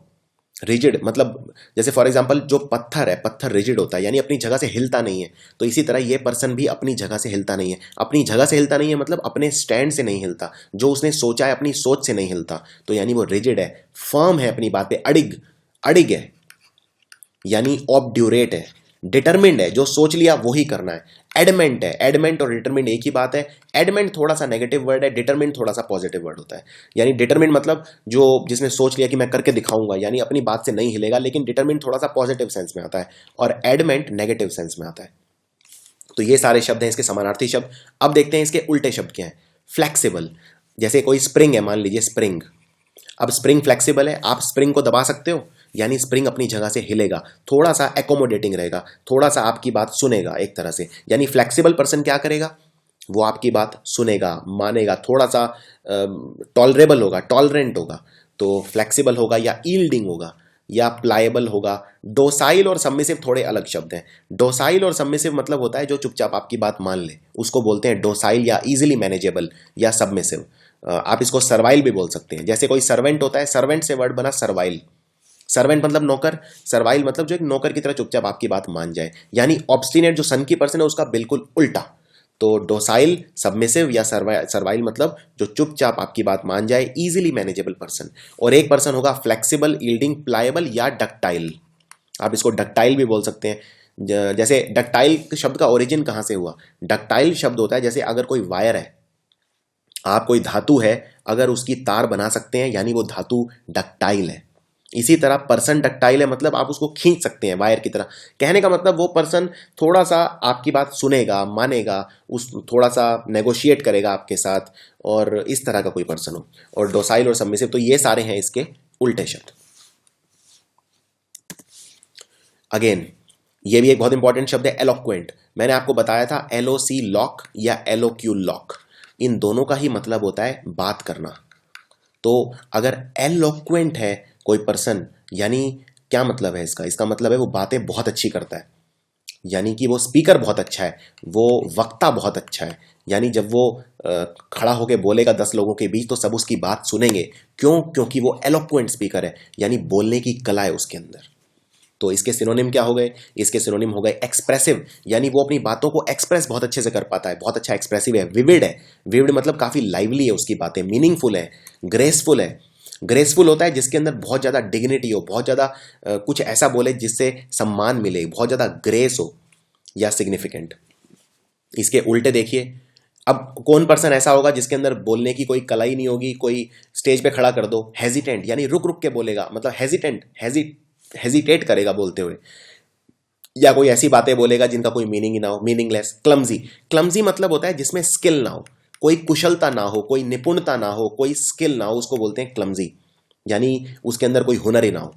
रिजिड मतलब जैसे फॉर एग्जांपल जो पत्थर है, पत्थर रिजिड होता है, यानी अपनी जगह से हिलता नहीं है। तो इसी तरह ये पर्सन भी अपनी जगह से हिलता नहीं है। अपनी जगह से हिलता नहीं है मतलब अपने स्टैंड से नहीं हिलता, जो उसने सोचा है अपनी सोच से नहीं हिलता, तो यानी वो रिजिड है, फर्म है अपनी बात पे, अडिग, अडिग है, यानी ऑब्ड्यूरेट है, डिटरमिंड है, जो सोच लिया वो ही करना है। एडमेंट है, एडमेंट और डिटरमिंड एक ही बात है। एडमेंट थोड़ा सा नेगेटिव वर्ड है, डिटरमिंड थोड़ा सा पॉजिटिव वर्ड होता है। यानी डिटरमिंड मतलब जो जिसने सोच लिया कि मैं करके दिखाऊंगा, यानी अपनी बात से नहीं हिलेगा, लेकिन डिटरमिंड थोड़ा सा पॉजिटिव सेंस में आता है, और एडमेंट नेगेटिव सेंस में आता है। तो ये सारे शब्द हैं इसके समानार्थी शब्द। अब देखते हैं इसके उल्टे शब्द क्या है। फ्लेक्सिबल, जैसे कोई स्प्रिंग है, मान लीजिए स्प्रिंग। अब स्प्रिंग फ्लेक्सिबल है, आप स्प्रिंग को दबा सकते हो, यानी स्प्रिंग अपनी जगह से हिलेगा, थोड़ा सा एकोमोडेटिंग रहेगा, थोड़ा सा आपकी बात सुनेगा एक तरह से। यानी फ्लेक्सिबल पर्सन क्या करेगा? वो आपकी बात सुनेगा, मानेगा, थोड़ा सा टॉलरेबल होगा, टॉलरेंट होगा, तो फ्लेक्सिबल होगा, या ईल्डिंग होगा, या प्लायबल होगा। डोसाइल और सबमिसिव थोड़े अलग शब्द हैं। डोसाइल और सबमिसिव मतलब होता है जो चुपचाप आपकी बात मान ले, उसको बोलते हैं डोसाइल, या इजीली मैनेजेबल, या सबमिसिव। आप इसको सर्वाइल भी बोल सकते हैं। जैसे कोई सर्वेंट होता है, सर्वेंट से वर्ड बना सर्वाइल, सर्वेंट मतलब नौकर, सर्वाइल मतलब जो एक नौकर की तरह चुपचाप आपकी बात मान जाए। यानी ऑब्स्टिनेट जो सन की पर्सन है उसका बिल्कुल उल्टा। तो डोसाइल, सबमिसिव या सर्वाइल मतलब जो चुपचाप आपकी बात मान जाए, इजीली मैनेजेबल पर्सन। और एक पर्सन होगा फ्लेक्सिबल, यील्डिंग, प्लायबल या डक्टाइल। आप इसको डक्टाइल भी बोल सकते हैं। जैसे डक्टाइल शब्द का ओरिजिन कहां से हुआ? डक्टाइल शब्द होता है जैसे अगर कोई वायर है, आप कोई धातु है, अगर उसकी तार बना सकते हैं, यानी वो धातु डक्टाइल है। इसी तरह पर्सन डक्टाइल है, मतलब आप उसको खींच सकते हैं वायर की तरह। कहने का मतलब वो पर्सन थोड़ा सा आपकी बात सुनेगा, मानेगा, उस थोड़ा सा नेगोशिएट करेगा आपके साथ, और इस तरह का कोई पर्सन हो। और डोसाइल और सबमिसिव, तो ये सारे हैं इसके उल्टे शब्द। अगेन ये भी एक बहुत इंपॉर्टेंट शब्द है, एलोक्वेंट। मैंने आपको बताया था एलओसी लॉक या एलोक्यू लॉक, इन दोनों का ही मतलब होता है बात करना। तो अगर एलोक्वेंट है कोई पर्सन, यानी क्या मतलब है इसका? इसका मतलब है वो बातें बहुत अच्छी करता है, यानी कि वो स्पीकर बहुत अच्छा है, वो वक्ता बहुत अच्छा है। यानी जब वो खड़ा होकर बोलेगा 10 लोगों के बीच, तो सब उसकी बात सुनेंगे। क्यों? क्योंकि वो एलोक्वेंट स्पीकर है, यानी बोलने की कला है उसके अंदर। तो इसके सिनोनिम क्या हो गए? इसके सिनोनिम हो गए एक्सप्रेसिव, यानी वो अपनी बातों को एक्सप्रेस बहुत अच्छे से कर पाता है, बहुत अच्छा एक्सप्रेसिव है। विविड है, विविड मतलब काफी लाइवली है उसकी बातें, मीनिंगफुल है। ग्रेसफुल है, ग्रेसफुल होता है जिसके अंदर बहुत ज्यादा डिग्निटी हो, बहुत ज्यादा कुछ ऐसा बोले जिससे सम्मान मिले, बहुत ज्यादा ग्रेस हो या सिग्निफिकेंट। इसके उल्टे देखिए, अब कौन पर्सन ऐसा होगा जिसके अंदर बोलने की कोई कला ही नहीं होगी? कोई स्टेज पे खड़ा कर दो, हेजिटेंट, यानी रुक रुक के बोलेगा, मतलब हेजिटेंट, हेजिटेट करेगा बोलते हुए, या कोई ऐसी बातें बोलेगा जिनका कोई मीनिंग ही ना हो, मीनिंगलेस। क्लमजी, क्लमजी मतलब होता है जिसमें स्किल ना हो, कोई कुशलता ना हो, कोई निपुणता ना हो, कोई स्किल ना हो, उसको बोलते हैं क्लमजी, यानी उसके अंदर कोई हुनर ही ना हो,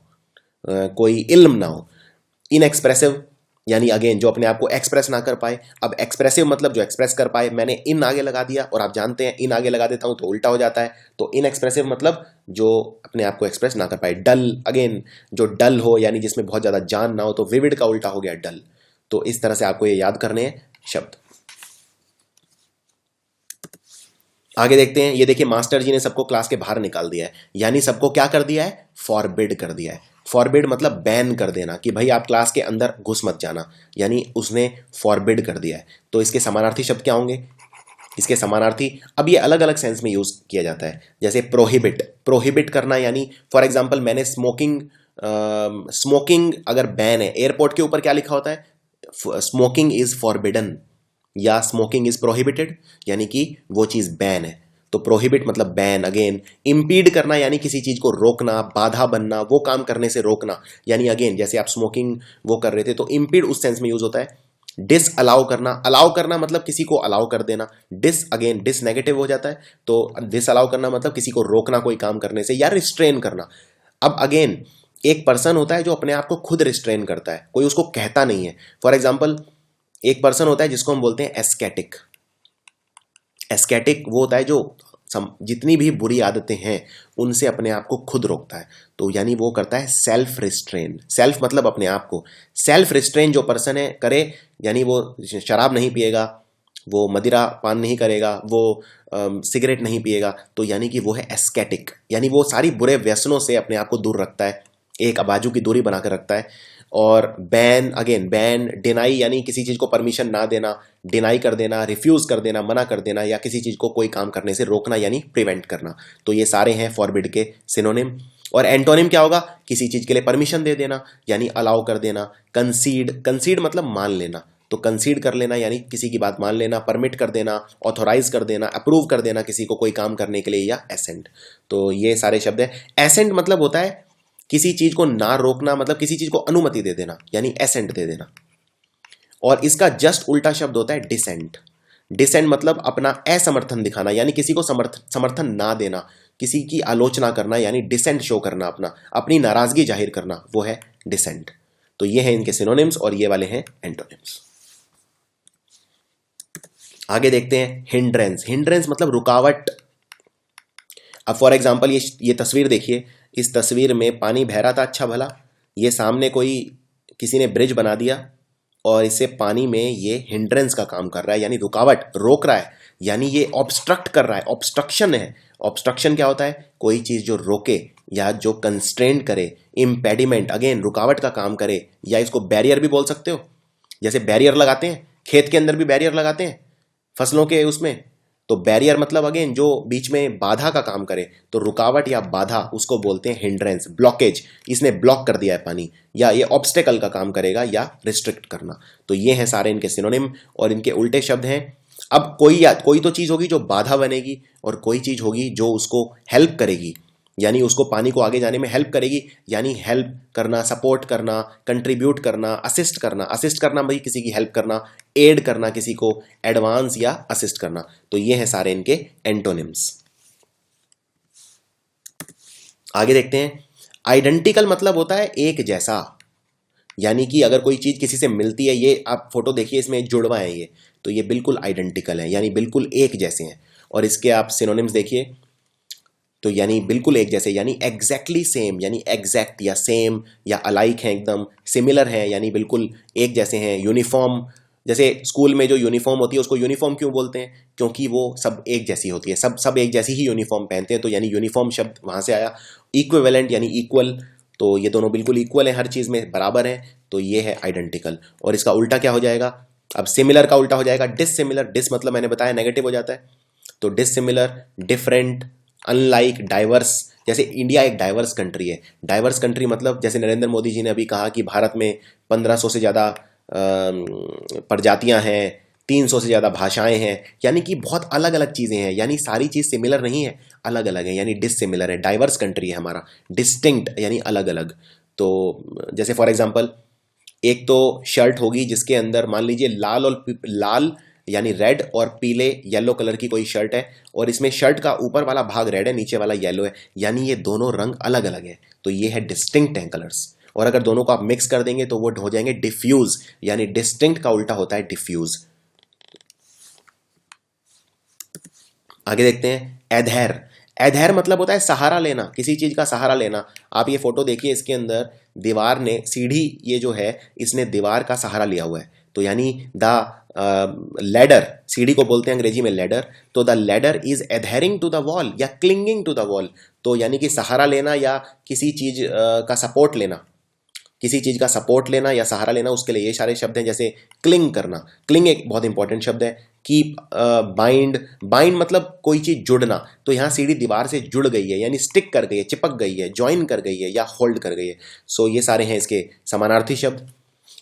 कोई इल्म ना हो। इनएक्सप्रेसिव, यानी अगेन जो अपने आप को एक्सप्रेस ना कर पाए। अब एक्सप्रेसिव मतलब जो एक्सप्रेस कर पाए। मैंने इन आगे लगा दिया, और आप जानते हैं इन आगे लगा देता हूं तो उल्टा हो जाता है। तो इनएक्सप्रेसिव मतलब जो अपने आप को एक्सप्रेस ना कर पाए। डल, अगेन जो डल हो, यानी जिसमें बहुत ज्यादा जान ना हो, तो विविड का उल्टा हो गया डल। तो इस तरह से आपको ये याद करने हैं शब्द। आगे देखते हैं। ये देखिए, मास्टर जी ने सबको क्लास के बाहर निकाल दिया है, यानी सबको क्या कर दिया है? फॉरबिड कर दिया है। फॉरबिड मतलब बैन कर देना, कि भाई आप क्लास के अंदर घुस मत जाना, यानी उसने फॉरबिड कर दिया है। तो इसके समानार्थी शब्द क्या होंगे? इसके समानार्थी, अब ये अलग अलग सेंस में यूज किया जाता है। जैसे प्रोहिबिट, प्रोहिबिट करना, यानी फॉर एग्जाम्पल मैंने स्मोकिंग, स्मोकिंग अगर बैन है, एयरपोर्ट के ऊपर क्या लिखा होता है? स्मोकिंग इज फॉरबिडन, या स्मोकिंग इज प्रोहिबिटेड, यानी कि वो चीज बैन है। तो प्रोहिबिट मतलब बैन। अगेन इंपीड करना, यानी किसी चीज को रोकना, बाधा बनना, वो काम करने से रोकना, यानी अगेन जैसे आप स्मोकिंग वो कर रहे थे, तो इंपीड उस सेंस में यूज होता है। डिस अलाउ करना मतलब किसी को अलाउ कर देना। डिस नेगेटिव हो जाता है, तो डिस अलाउ करना मतलब किसी को रोकना कोई काम करने से या रिस्ट्रेन करना। अब अगेन एक पर्सन होता है जो अपने आप को खुद रिस्ट्रेन करता है, कोई उसको कहता नहीं है। फॉर एग्जाम्पल एक पर्सन होता है जिसको हम बोलते हैं एस्केटिक। एस्केटिक वो होता है जो जितनी भी बुरी आदतें हैं उनसे अपने आप को खुद रोकता है, तो यानी वो करता है सेल्फ रिस्ट्रेन। सेल्फ मतलब अपने आप को। सेल्फ रिस्ट्रेन जो पर्सन है करे, यानी वो शराब नहीं पिएगा, वो मदिरा पान नहीं करेगा, वो सिगरेट नहीं पिएगा, तो यानी कि वो है एस्केटिक, यानी वो सारी बुरे व्यसनों से अपने आप को दूर रखता है, एक बाजू की दूरी बनाकर रखता है। और बैन डिनाई यानी किसी चीज को परमिशन ना देना, डिनाई कर देना, रिफ्यूज कर देना, मना कर देना, या किसी चीज को कोई काम करने से रोकना यानी प्रिवेंट करना। तो ये सारे हैं फॉरबिड के सिनोनिम। और एंटोनिम क्या होगा? किसी चीज के लिए परमिशन दे देना यानी अलाउ कर देना। कंसीड मतलब मान लेना, तो कंसीड कर लेना यानी किसी की बात मान लेना। परमिट कर देना, ऑथोराइज कर देना, अप्रूव कर देना किसी को कोई काम करने के लिए, या एसेंट। तो ये सारे शब्द है। एसेंट मतलब होता है किसी चीज को ना रोकना, मतलब किसी चीज को अनुमति दे देना यानी एसेंट दे देना। और इसका जस्ट उल्टा शब्द होता है डिसेंट। डिसेंट मतलब अपना असमर्थन दिखाना यानी किसी को समर्थन ना देना, किसी की आलोचना करना यानी डिसेंट शो करना, अपनी नाराजगी जाहिर करना, वो है डिसेंट। तो ये है इनके सिनोनिम्स और ये वाले हैं एंटोनिम्स। आगे देखते हैं हिंड्रेंस। हिंड्रेंस मतलब रुकावट। अब फॉर एग्जाम्पल ये तस्वीर देखिए, इस तस्वीर में पानी बह रहा था अच्छा भला, ये सामने किसी ने ब्रिज बना दिया और इससे पानी में ये हिंड्रेंस का काम कर रहा है यानी रुकावट, रोक रहा है, यानी ये ऑब्स्ट्रक्ट कर रहा है, ऑब्स्ट्रक्शन है। ऑब्स्ट्रक्शन क्या होता है? कोई चीज जो रोके या जो कंस्ट्रेंट करे, इम्पेडिमेंट अगेन रुकावट का काम करे, या इसको बैरियर भी बोल सकते हो। जैसे बैरियर लगाते हैं, खेत के अंदर भी बैरियर लगाते हैं फसलों के उसमें, तो बैरियर मतलब अगेन जो बीच में बाधा का काम करे, तो रुकावट या बाधा उसको बोलते हैं हिंड्रेंस। ब्लॉकेज, इसने ब्लॉक कर दिया है पानी, या ये ऑब्स्टेकल का काम करेगा, या रिस्ट्रिक्ट करना। तो ये हैं सारे इनके सिनोनिम और इनके उल्टे शब्द हैं। अब कोई तो चीज होगी जो बाधा बनेगी और कोई चीज होगी जो उसको हेल्प करेगी, यानी उसको पानी को आगे जाने में हेल्प करेगी, यानी हेल्प करना, सपोर्ट करना, कंट्रीब्यूट करना, असिस्ट करना। असिस्ट करना भाई किसी की हेल्प करना, एड करना किसी को, एडवांस या असिस्ट करना। तो ये हैं सारे इनके एंटोनिम्स। आगे देखते हैं आइडेंटिकल मतलब होता है एक जैसा, यानी कि अगर कोई चीज किसी से मिलती है, ये आप फोटो देखिए इसमें जुड़वा है ये, तो ये बिल्कुल आइडेंटिकल है यानी बिल्कुल एक जैसे हैं। और इसके आप सिनोनिम्स देखिए, तो यानी बिल्कुल एक जैसे, यानी एग्जैक्टली सेम, यानी एग्जैक्ट या सेम या अलाइक हैं एकदम। सिमिलर हैं यानी बिल्कुल एक जैसे हैं। यूनिफॉर्म, जैसे स्कूल में जो यूनिफॉर्म होती है उसको यूनिफॉर्म क्यों बोलते हैं? क्योंकि वो सब एक जैसी होती है, सब एक जैसी ही यूनिफॉर्म पहनते हैं, तो यानी यूनिफॉर्म शब्द वहां से आया। इक्विवेलेंट यानी इक्वल, तो ये दोनों बिल्कुल इक्वल है, हर चीज में बराबर है, तो ये है आइडेंटिकल। और इसका उल्टा क्या हो जाएगा? अब सिमिलर का उल्टा हो जाएगा डिससिमिलर। डिस मतलब मैंने बताया नेगेटिव हो जाता है, तो डिससिमिलर, डिफरेंट, अनलाइक, डाइवर्स। जैसे इंडिया एक डाइवर्स कंट्री है। डाइवर्स कंट्री मतलब जैसे नरेंद्र मोदी जी ने अभी कहा कि भारत में 1500 से ज़्यादा प्रजातियां हैं, 300 से ज़्यादा भाषाएं हैं, यानी कि बहुत अलग अलग चीज़ें हैं, यानी सारी चीज़ सिमिलर नहीं है, अलग अलग है, यानी डिससिमिलर है। डाइवर्स कंट्री है हमारा। डिस्टिंक्ट यानी अलग अलग। तो जैसे फॉर एग्जांपल एक तो शर्ट होगी जिसके अंदर मान लीजिए लाल यानी रेड और पीले येलो कलर की कोई शर्ट है, और इसमें शर्ट का ऊपर वाला भाग रेड है, नीचे वाला येलो है, यानी ये दोनों रंग अलग अलग है, तो ये है डिस्टिंक्ट हैं कलर्स। और अगर दोनों को आप मिक्स कर देंगे तो वो हो जाएंगे डिफ्यूज, यानी डिस्टिंक्ट का उल्टा होता है डिफ्यूज। आगे देखते हैं एडहेर। एडहेर मतलब होता है सहारा लेना, किसी चीज का सहारा लेना। आप ये फोटो देखिए, इसके अंदर दीवार ने, सीढ़ी ये जो है इसने दीवार का सहारा लिया हुआ है, तो यानी द लैडर, सीढ़ी को बोलते हैं अंग्रेजी में लैडर, तो the ladder is adhering to the wall या क्लिंगिंग टू द वॉल। तो यानी कि सहारा लेना या किसी चीज का सपोर्ट लेना, किसी चीज का सपोर्ट लेना या सहारा लेना, उसके लिए ये सारे शब्द हैं। जैसे क्लिंग करना, क्लिंग एक बहुत इंपॉर्टेंट शब्द है। कीप, बाइंड, बाइंड मतलब कोई चीज जुड़ना, तो यहाँ सीढ़ी दीवार से जुड़ गई है यानी स्टिक कर गई है, चिपक गई है, ज्वाइन कर गई है या होल्ड कर गई है। सो ये सारे हैं इसके समानार्थी शब्द।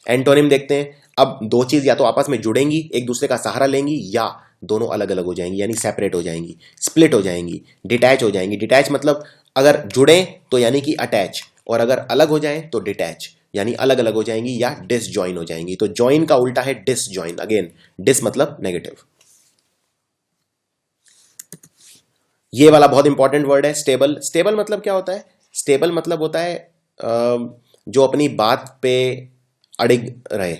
एंटोनिम देखते हैं। अब दो चीज या तो आपस में जुड़ेंगी, एक दूसरे का सहारा लेंगी, या दोनों अलग अलग हो जाएंगी यानी सेपरेट हो जाएंगी, स्प्लिट हो जाएंगी, डिटैच हो जाएंगी। डिटैच मतलब अगर जुड़े तो यानी कि अटैच, और अगर अलग हो जाए तो डिटैच। यानी अलग अलग हो जाएंगी या डिसजॉइन हो जाएंगी। तो जॉइन का उल्टा है डिसजॉइन। अगेन डिस मतलब नेगेटिव। ये वाला बहुत इंपॉर्टेंट वर्ड है स्टेबल। स्टेबल मतलब क्या होता है? स्टेबल मतलब होता है जो अपनी बात पे अड़िग रहे।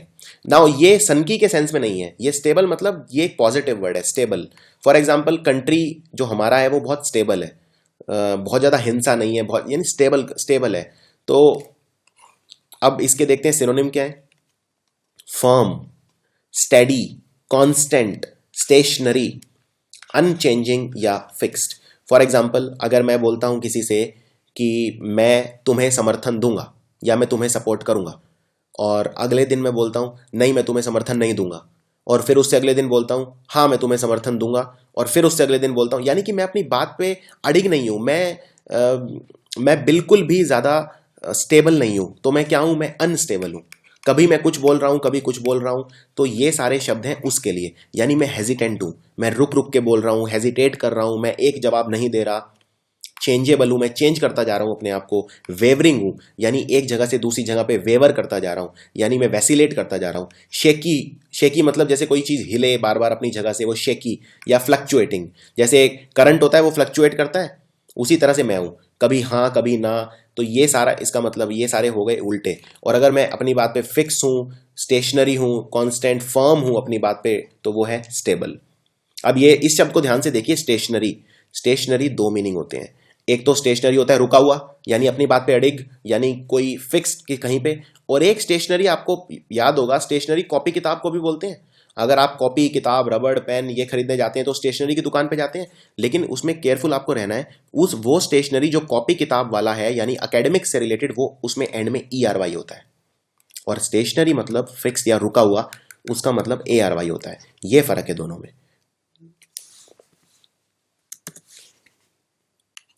नाउ ये सनकी के सेंस में नहीं है, ये स्टेबल मतलब ये एक पॉजिटिव वर्ड है स्टेबल। फॉर एग्जांपल कंट्री जो हमारा है वो बहुत स्टेबल है, बहुत ज्यादा हिंसा नहीं है, बहुत यानी स्टेबल स्टेबल है। तो अब इसके देखते हैं सिनोनिम क्या है। Firm, steady, constant, stationary, unchanging या फिक्स्ड। फॉर एग्जाम्पल अगर मैं बोलता हूं किसी से कि मैं तुम्हें समर्थन दूंगा या मैं तुम्हें सपोर्ट करूंगा, और अगले दिन मैं बोलता हूं नहीं मैं तुम्हें समर्थन नहीं दूंगा, और फिर उससे अगले दिन बोलता हूं हाँ मैं तुम्हें समर्थन दूंगा, और फिर उससे अगले दिन बोलता हूं, यानी कि मैं अपनी बात पे अड़िग नहीं हूं, मैं बिल्कुल भी ज्यादा स्टेबल नहीं हूं। तो मैं क्या हूं? मैं अनस्टेबल हूं। कभी मैं कुछ बोल रहा हूं, कभी कुछ बोल रहा हूं। तो ये सारे शब्द हैं उसके लिए, यानी मैं हेजिटेंट हूं, मैं रुक रुक के बोल रहा हूं, हेजिटेट कर रहा हूं, मैं एक जवाब नहीं दे रहा। चेंजेबल हूं, मैं चेंज करता जा रहा हूं अपने आप को। वेवरिंग हूं, यानी एक जगह से दूसरी जगह पे वेवर करता जा रहा हूं, यानी मैं वैसिलेट करता जा रहा हूं। शेकी, शेकी मतलब जैसे कोई चीज हिले बार बार अपनी जगह से, वो शेकी। या फ्लक्चुएटिंग, जैसे करंट होता है वो फ्लक्चुएट करता है, उसी तरह से मैं हूं, कभी हाँ कभी ना। तो ये सारा इसका मतलब ये सारे हो गए उल्टे। और अगर मैं अपनी बात पे फिक्स हूं, स्टेशनरी हूं, कांस्टेंट, फर्म हूं अपनी बात पे, तो वो है स्टेबल। अब ये इस शब्द को ध्यान से देखिए, स्टेशनरी। स्टेशनरी दो मीनिंग होते हैं। एक तो स्टेशनरी होता है रुका हुआ, यानी अपनी बात पे अड़िग, यानी कोई फिक्स की कहीं पे। और एक स्टेशनरी आपको याद होगा, स्टेशनरी कॉपी किताब को भी बोलते हैं। अगर आप कॉपी किताब रबड़ पेन ये खरीदने जाते हैं तो स्टेशनरी की दुकान पे जाते हैं, लेकिन उसमें केयरफुल आपको रहना है। उस वो स्टेशनरी जो कॉपी किताब वाला है यानी अकेडमिक से रिलेटेड, वो उसमें एंड में ERY होता है। और स्टेशनरी मतलब फिक्स या रुका हुआ, उसका मतलब ARY होता है। ये फर्क है दोनों में।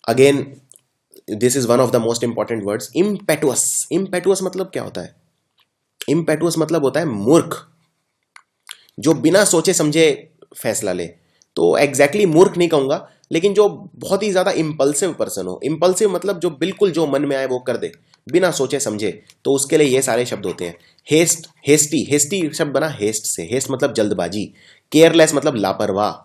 Again this is one of the most important words, इम्पेटुअस। इम्पेटुअस मतलब क्या होता है? इम्पेटुअस मतलब होता है मूर्ख, जो बिना सोचे समझे फैसला ले। तो एग्जैक्टली मूर्ख नहीं कहूंगा, लेकिन जो बहुत ही ज्यादा इंपल्सिव पर्सन हो। इंपल्सिव मतलब जो बिल्कुल जो मन में आए वो कर दे बिना सोचे समझे, तो उसके लिए ये सारे शब्द होते हैं। हेस्ट, हेस्टी, हेस्टी शब्द बना हेस्ट से। हेस्ट मतलब जल्दबाजी। केयरलेस मतलब लापरवाह।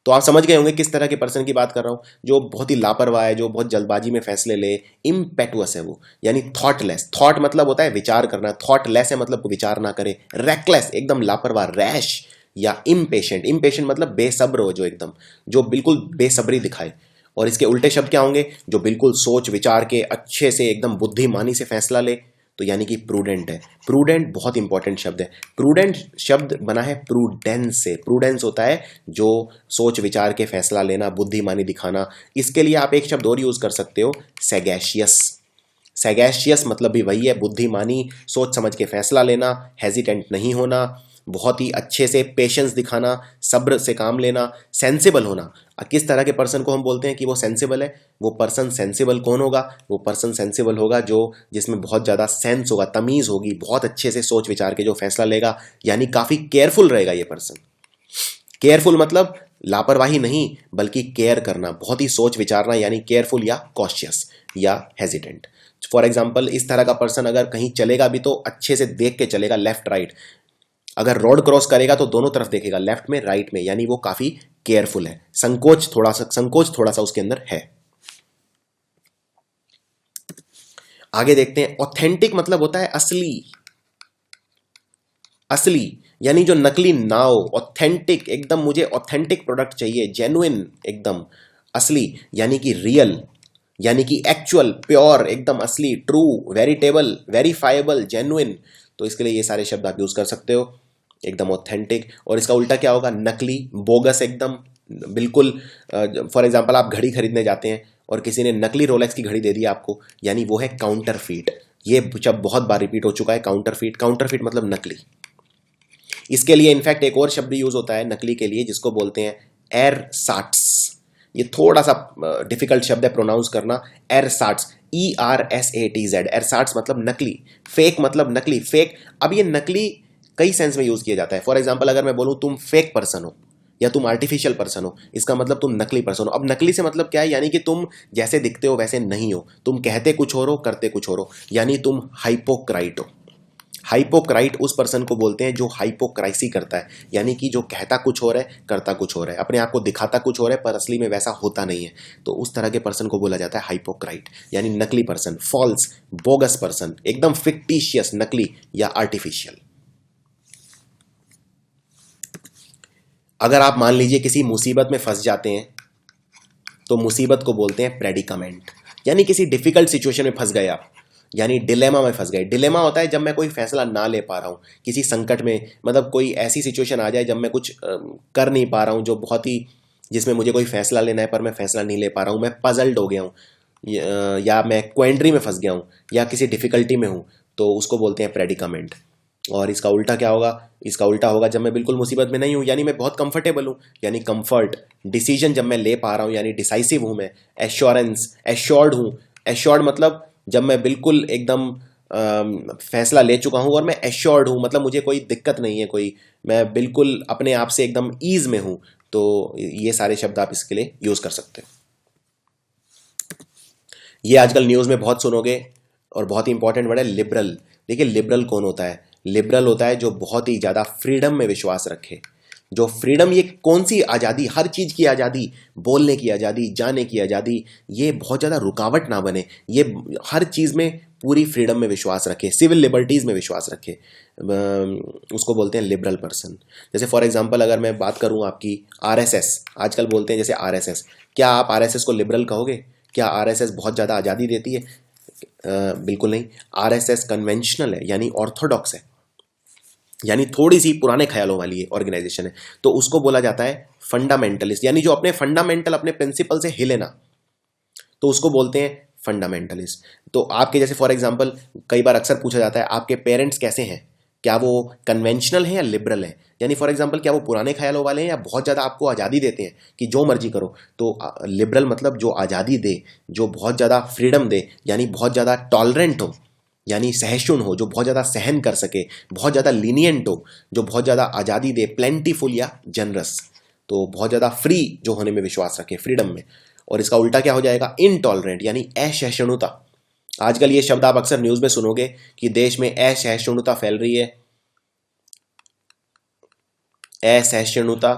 तो आप समझ गए होंगे किस तरह के पर्सन की बात कर रहा हूं, जो बहुत ही लापरवाह है, जो बहुत जल्दबाजी में फैसले ले। इम्पेटुअस है वो, यानी थॉटलेस। थॉट मतलब होता है विचार करना, थॉटलेस है मतलब विचार ना करे। रेकलेस एकदम लापरवाह, रैश। या इम्पेशेंट, इम्पेशेंट मतलब बेसब्र हो, जो एकदम जो बिल्कुल बेसब्री दिखाए। और इसके उल्टे शब्द क्या होंगे? जो बिल्कुल सोच विचार के अच्छे से एकदम बुद्धिमानी से फैसला ले, तो यानी कि प्रूडेंट है। प्रूडेंट बहुत इंपॉर्टेंट शब्द है। प्रूडेंट शब्द बना है प्रूडेंस से। प्रूडेंस होता है जो सोच विचार के फैसला लेना, बुद्धिमानी दिखाना। इसके लिए आप एक शब्द और यूज कर सकते हो, सैगैशियस। सैगैशियस मतलब भी वही है, बुद्धिमानी, सोच समझ के फैसला लेना, हेजिटेंट नहीं होना, बहुत ही अच्छे से पेशेंस दिखाना, सब्र से काम लेना, सेंसिबल होना। किस तरह के पर्सन को हम बोलते हैं कि वो सेंसिबल है? वो पर्सन सेंसिबल कौन होगा? वो पर्सन सेंसिबल होगा जो जिसमें बहुत ज़्यादा सेंस होगा, तमीज़ होगी, बहुत अच्छे से सोच विचार के जो फैसला लेगा, यानी काफ़ी केयरफुल रहेगा ये पर्सन। केयरफुल मतलब लापरवाही नहीं, बल्कि केयर करना, बहुत ही सोच विचारना, यानी केयरफुल या कॉशियस या हेजिटेंट। फॉर एग्जाम्पल इस तरह का पर्सन अगर कहीं चलेगा भी तो अच्छे से देख के चलेगा, लेफ्ट राइट। अगर रोड क्रॉस करेगा तो दोनों तरफ देखेगा, लेफ्ट में राइट में, यानी वो काफी केयरफुल है। संकोच थोड़ा सा उसके अंदर है। आगे देखते हैं, ऑथेंटिक मतलब होता है असली। असली यानी जो नकली ना हो, ऑथेंटिक एकदम, मुझे ऑथेंटिक प्रोडक्ट चाहिए, जेन्युइन एकदम असली, यानी कि रियल, यानी कि एक्चुअल, प्योर, एकदम असली, ट्रू, वेरिटेबल, वेरीफाइबल, जेन्युइन। तो इसके लिए ये सारे शब्द आप यूज कर सकते हो, एकदम ऑथेंटिक। और इसका उल्टा क्या होगा? नकली, बोगस एकदम, बिल्कुल। फॉर एग्जांपल आप घड़ी खरीदने जाते हैं और किसी ने नकली रोलेक्स की घड़ी दे दी आपको, यानी वो है काउंटरफीट। ये शब्द बहुत बार रिपीट हो चुका है, काउंटरफीट। काउंटरफीट मतलब नकली। इसके लिए इनफैक्ट एक और शब्द यूज होता है नकली के लिए, जिसको बोलते हैं एरसाट्स। ये थोड़ा सा डिफिकल्ट शब्द है प्रोनाउंस करना, एरसाट्स, ERSATZ। एरसाट्स मतलब नकली, फेक मतलब नकली, फेक। अब ये नकली कई सेंस में यूज किया जाता है। फॉर एग्जाम्पल अगर मैं बोलूं तुम फेक पर्सन हो, या तुम आर्टिफिशियल पर्सन हो, इसका मतलब तुम नकली पर्सन हो। अब नकली से मतलब क्या है, यानी कि तुम जैसे दिखते हो वैसे नहीं हो, तुम कहते कुछ और हो करते कुछ और हो, यानी तुम हाइपोक्राइट हो। हाइपोक्राइट उस पर्सन को बोलते हैं जो हाइपोक्राइसी करता है, यानी कि जो कहता कुछ और है करता कुछ और है, अपने आप को दिखाता कुछ और है पर असली में वैसा होता नहीं है। तो उस तरह के पर्सन को बोला जाता है हाइपोक्राइट, यानी नकली पर्सन, फॉल्स, बोगस पर्सन, एकदम फिक्टिशियस, नकली या आर्टिफिशियल। अगर आप मान लीजिए किसी मुसीबत में फंस जाते हैं तो मुसीबत को बोलते हैं प्रेडिकामेंट, यानी किसी डिफिकल्ट सिचुएशन में फंस गए आप, यानी डिलेमा में फंस गए। डिलेमा होता है जब मैं कोई फैसला ना ले पा रहा हूँ किसी संकट में, मतलब कोई ऐसी सिचुएशन आ जाए जब मैं कुछ कर नहीं पा रहा हूँ, जो बहुत ही, जिसमें मुझे कोई फैसला लेना है पर मैं फैसला नहीं ले पा रहा हूँ, मैं पजल्ड हो गया हूँ, या मैं क्वेंड्री में फंस गया हूँ, या किसी डिफिकल्टी में हूँ, तो उसको बोलते हैं प्रेडिकामेंट। और इसका उल्टा क्या होगा, इसका उल्टा होगा जब मैं बिल्कुल मुसीबत में नहीं हूँ, यानी मैं बहुत कंफर्टेबल हूँ, यानी कंफर्ट। डिसीजन जब मैं ले पा रहा हूँ, यानी डिसाइसिव हूँ मैं। एश्योरेंस, एश्योर्ड हूँ। एश्योर्ड मतलब जब मैं बिल्कुल एकदम फैसला ले चुका हूँ और मैं एश्योर्ड हूँ, मतलब मुझे कोई दिक्कत नहीं है, कोई, मैं बिल्कुल अपने आप से एकदम ईज में हूँ। तो ये सारे शब्द आप इसके लिए यूज कर सकते हैं। ये आजकल न्यूज़ में बहुत सुनोगे और बहुत ही इंपॉर्टेंट वर्ड है लिबरल। देखिए लिबरल कौन होता है, लिबरल होता है जो बहुत ही ज़्यादा फ्रीडम में विश्वास रखे। जो फ्रीडम, ये कौन सी आज़ादी, हर चीज़ की आज़ादी, बोलने की आज़ादी, जाने की आज़ादी, ये बहुत ज़्यादा रुकावट ना बने, ये हर चीज़ में पूरी फ्रीडम में विश्वास रखे, सिविल लिबर्टीज़ में विश्वास रखे, उसको बोलते हैं लिबरल पर्सन। जैसे फॉर एग्जांपल अगर मैं बात करूं आपकी आरएसएस, आजकल बोलते हैं जैसे आरएसएस, क्या आप आरएसएस को लिबरल कहोगे? क्या आरएसएस बहुत ज़्यादा आज़ादी देती है? बिल्कुल नहीं। आरएसएस कन्वेंशनल है, यानी ऑर्थोडॉक्स है, यानी थोड़ी सी पुराने ख्यालों वाली ऑर्गेनाइजेशन है। तो उसको बोला जाता है फंडामेंटलिस्ट, यानी जो अपने फंडामेंटल, अपने प्रिंसिपल से हिले ना, तो उसको बोलते हैं फंडामेंटलिस्ट। तो आपके जैसे फॉर एग्जांपल कई बार अक्सर पूछा जाता है आपके पेरेंट्स कैसे हैं, क्या वो कन्वेंशनल हैं या लिबरल हैं, यानी फॉर एग्जांपल क्या वो पुराने ख्यालों वाले हैं या बहुत ज़्यादा आपको आज़ादी देते हैं कि जो मर्जी करो। तो लिबरल मतलब जो आज़ादी दे, जो बहुत ज़्यादा फ्रीडम दे, यानी बहुत ज़्यादा टॉलरेंट हो, यानी सहिष्णु हो, जो बहुत ज़्यादा सहन कर सके, बहुत ज़्यादा लीनियंट हो, जो बहुत ज़्यादा आज़ादी दे, प्लेंटीफुल या जनरस, तो बहुत ज़्यादा फ्री जो होने में विश्वास रखे, फ्रीडम में। और इसका उल्टा क्या हो जाएगा, इनटॉलरेंट, यानी असहिष्णुता। आजकल ये शब्द आप अक्सर न्यूज़ में सुनोगे कि देश में असहिष्णुता फैल रही है, असहिष्णुता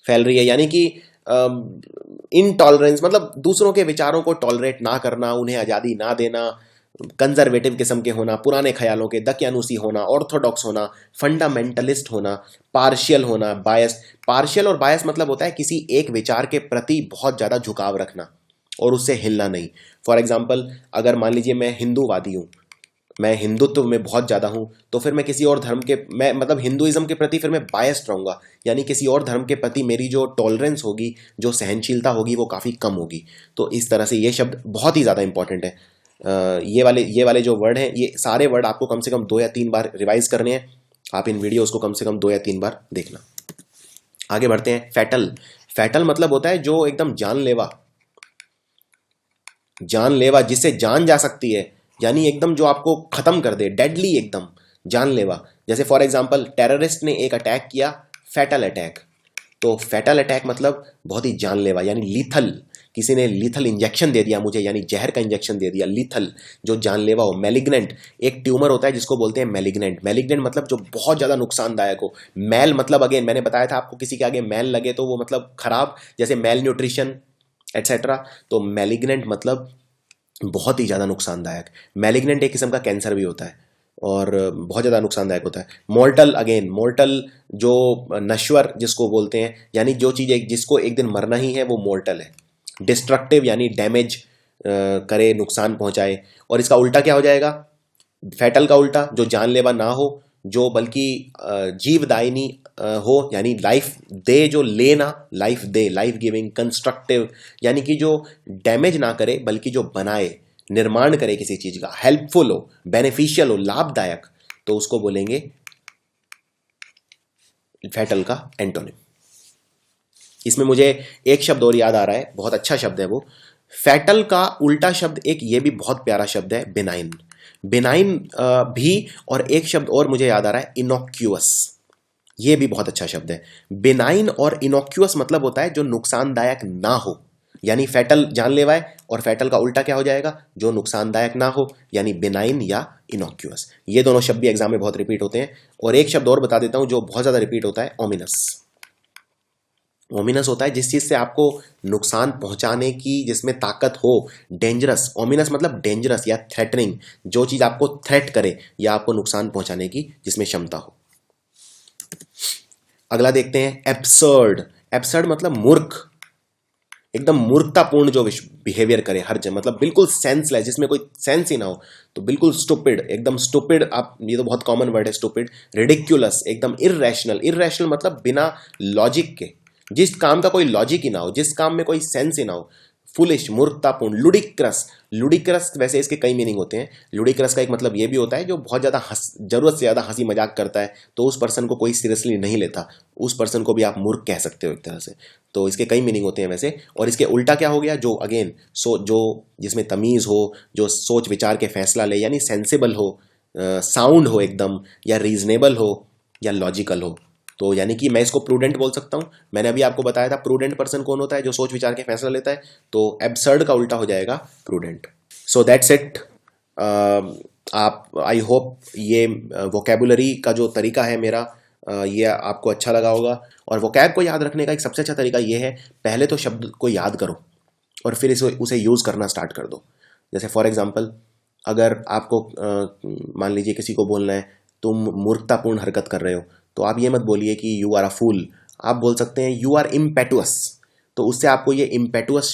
फैल रही है, यानी कि इनटॉलरेंस मतलब दूसरों के विचारों को टॉलरेट ना करना, उन्हें आज़ादी ना देना, कंजर्वेटिव किस्म के होना, पुराने ख्यालों के दकियानूसी होना, ऑर्थोडॉक्स होना, फंडामेंटलिस्ट होना, पार्शियल होना, बायस। पार्शियल और बायस मतलब होता है किसी एक विचार के प्रति बहुत ज़्यादा झुकाव रखना और उससे हिलना नहीं। फॉर एग्जाम्पल अगर मान लीजिए मैं हिंदूवादी हूँ, मैं हिंदुत्व में बहुत ज़्यादा हूँ, तो फिर मैं किसी और धर्म के, मैं मतलब हिंदुइज्म के प्रति फिर मैं बायस्ड रहूँगा, यानी किसी और धर्म के प्रति मेरी जो टॉलरेंस होगी, जो सहनशीलता होगी, वो काफ़ी कम होगी। तो इस तरह से ये शब्द बहुत ही ज़्यादा इंपॉर्टेंट है। ये वाले जो वर्ड हैं, ये सारे वर्ड आपको कम से कम 2 या 3 बार रिवाइज करने हैं। आप इन वीडियोस को कम से कम 2 या 3 बार देखना। आगे बढ़ते हैं। फैटल। फैटल मतलब होता है जो एकदम जानलेवा, जानलेवा, जिससे जान जा सकती है, यानी एकदम जो आपको खत्म कर दे, डेडली, एकदम जानलेवा। जैसे फॉर एग्जांपल टेररिस्ट ने एक अटैक किया, फैटल अटैक। तो फैटल अटैक मतलब बहुत ही जानलेवा, यानी लीथल, किसी ने लीथल इंजेक्शन दे दिया मुझे, यानी जहर का इंजेक्शन दे दिया, लीथल, जो जानलेवा हो। मैलिग्नेंट, एक ट्यूमर होता है जिसको बोलते हैं मैलिग्नेंट। मैलिग्नेंट मतलब जो बहुत ज़्यादा नुकसानदायक हो। मैल मतलब अगेन मैंने बताया था आपको, किसी के आगे मैल लगे तो वो मतलब खराब, जैसे मैल न्यूट्रिशन एट्सेट्रा। तो मैलिग्नेंट मतलब बहुत ही ज़्यादा नुकसानदायक। मैलिग्नेंट एक किस्म का कैंसर भी होता है और बहुत ज़्यादा नुकसानदायक होता है। मोर्टल, अगेन मोर्टल जो नश्वर जिसको बोलते हैं, यानी जो चीज़ जिसको एक दिन मरना ही है, वो मोर्टल है। डिस्ट्रक्टिव यानी डैमेज करे, नुकसान पहुंचाए। और इसका उल्टा क्या हो जाएगा, फैटल का उल्टा, जो जानलेवा ना हो, जो बल्कि जीवदायिनी हो, यानी लाइफ दे, जो लेना, लाइफ दे, लाइफ गिविंग। कंस्ट्रक्टिव यानी कि जो डैमेज ना करे बल्कि जो बनाए, निर्माण करे किसी चीज का, हेल्पफुल हो, बेनिफिशियल हो, लाभदायक, तो उसको बोलेंगे फैटल का एंटोनिम। इसमें मुझे एक शब्द और याद आ रहा है, बहुत अच्छा शब्द है वो। फैटल का उल्टा शब्द एक ये भी बहुत प्यारा शब्द है, बेनाइन। बेनाइन भी, और एक शब्द और मुझे याद आ रहा है, इनोक्यूअस। ये भी बहुत अच्छा शब्द है। बेनाइन और इनोक्यूअस मतलब होता है जो नुकसानदायक ना हो, यानी फैटल जानलेवा है, और फैटल का उल्टा क्या हो जाएगा, जो नुकसानदायक ना हो, यानी बेनाइन या इनोक्यूअस। ये दोनों शब्द भी एग्जाम में बहुत रिपीट होते हैं। और एक शब्द और बता देता हूं जो बहुत ज्यादा रिपीट होता है, ओमिनस। ओमिनस होता है जिस चीज से आपको नुकसान पहुंचाने की जिसमें ताकत हो। डेंजरस, ओमिनस मतलब डेंजरस या थ्रेटनिंग, जो चीज आपको थ्रेट करे या आपको नुकसान पहुंचाने की जिसमें क्षमता हो। अगला देखते हैं एब्सर्ड। एब्सर्ड मतलब मूर्ख, एकदम मूर्खतापूर्ण जो बिहेवियर करे हर जगह, मतलब बिल्कुल सेंसलेस, जिसमें कोई सेंस ही ना हो, तो बिल्कुल स्टूपिड, एकदम स्टूपिड। आप, ये तो बहुत कॉमन वर्ड है स्टूपिड। रिडिक्यूलस, एकदम इररेशनल। इररेशनल मतलब बिना लॉजिक के, जिस काम का कोई लॉजिक ही ना हो, जिस काम में कोई सेंस ही ना हो। फुलिश, मूर्खतापूर्ण। लुडिक्रस, लुडिक्रस वैसे इसके कई मीनिंग होते हैं। लुडिक्रस का एक मतलब ये भी होता है जो बहुत ज्यादा जरूरत से ज्यादा हंसी मजाक करता है, तो उस पर्सन को कोई सीरियसली नहीं लेता, उस पर्सन को भी आप मूर्ख कह सकते हो एक तरह से। तो इसके कई मीनिंग होते हैं वैसे। और इसके उल्टा क्या हो गया, जो अगेन जो जिसमें तमीज हो, जो सोच विचार के फैसला ले, यानी सेंसिबल हो, साउंड हो एकदम, या रीजनेबल हो, या लॉजिकल हो। तो यानी कि मैं इसको प्रूडेंट बोल सकता हूं। मैंने अभी आपको बताया था प्रूडेंट पर्सन कौन होता है, जो सोच विचार के फैसला लेता है। तो एब्सर्ड का उल्टा हो जाएगा प्रूडेंट। So that's it. आप, आई होप ये वोकेबुलरी का जो तरीका है मेरा, ये आपको अच्छा लगा होगा। और वोकैब को याद रखने का एक सबसे अच्छा तरीका ये है, पहले तो शब्द को याद करो और फिर उसे यूज करना स्टार्ट कर दो। जैसे फॉर एग्जाम्पल, अगर आपको मान लीजिए किसी को बोलना है तुम मूर्खतापूर्ण हरकत कर रहे हो, तो आप ये मत बोलिए कि यू आर अ फूल, आप बोल सकते हैं यू आर इम्पेटुअस। तो उससे आपको ये इम्पेटुअस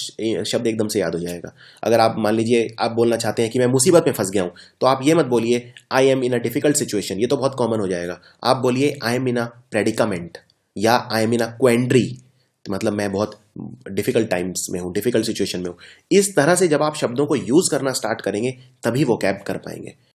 शब्द एकदम से याद हो जाएगा। अगर आप मान लीजिए आप बोलना चाहते हैं कि मैं मुसीबत में फंस गया हूं, तो आप ये मत बोलिए I am in a difficult situation, ये तो बहुत कॉमन हो जाएगा। आप बोलिए I am in a predicament, या आई एम इन अ क्वेंड्री, मतलब मैं बहुत डिफिकल्ट टाइम्स में हूँ, डिफिकल्ट सिचुएशन में हूँ। इस तरह से जब आप शब्दों को यूज करना स्टार्ट करेंगे तभी वो कैब कर पाएंगे।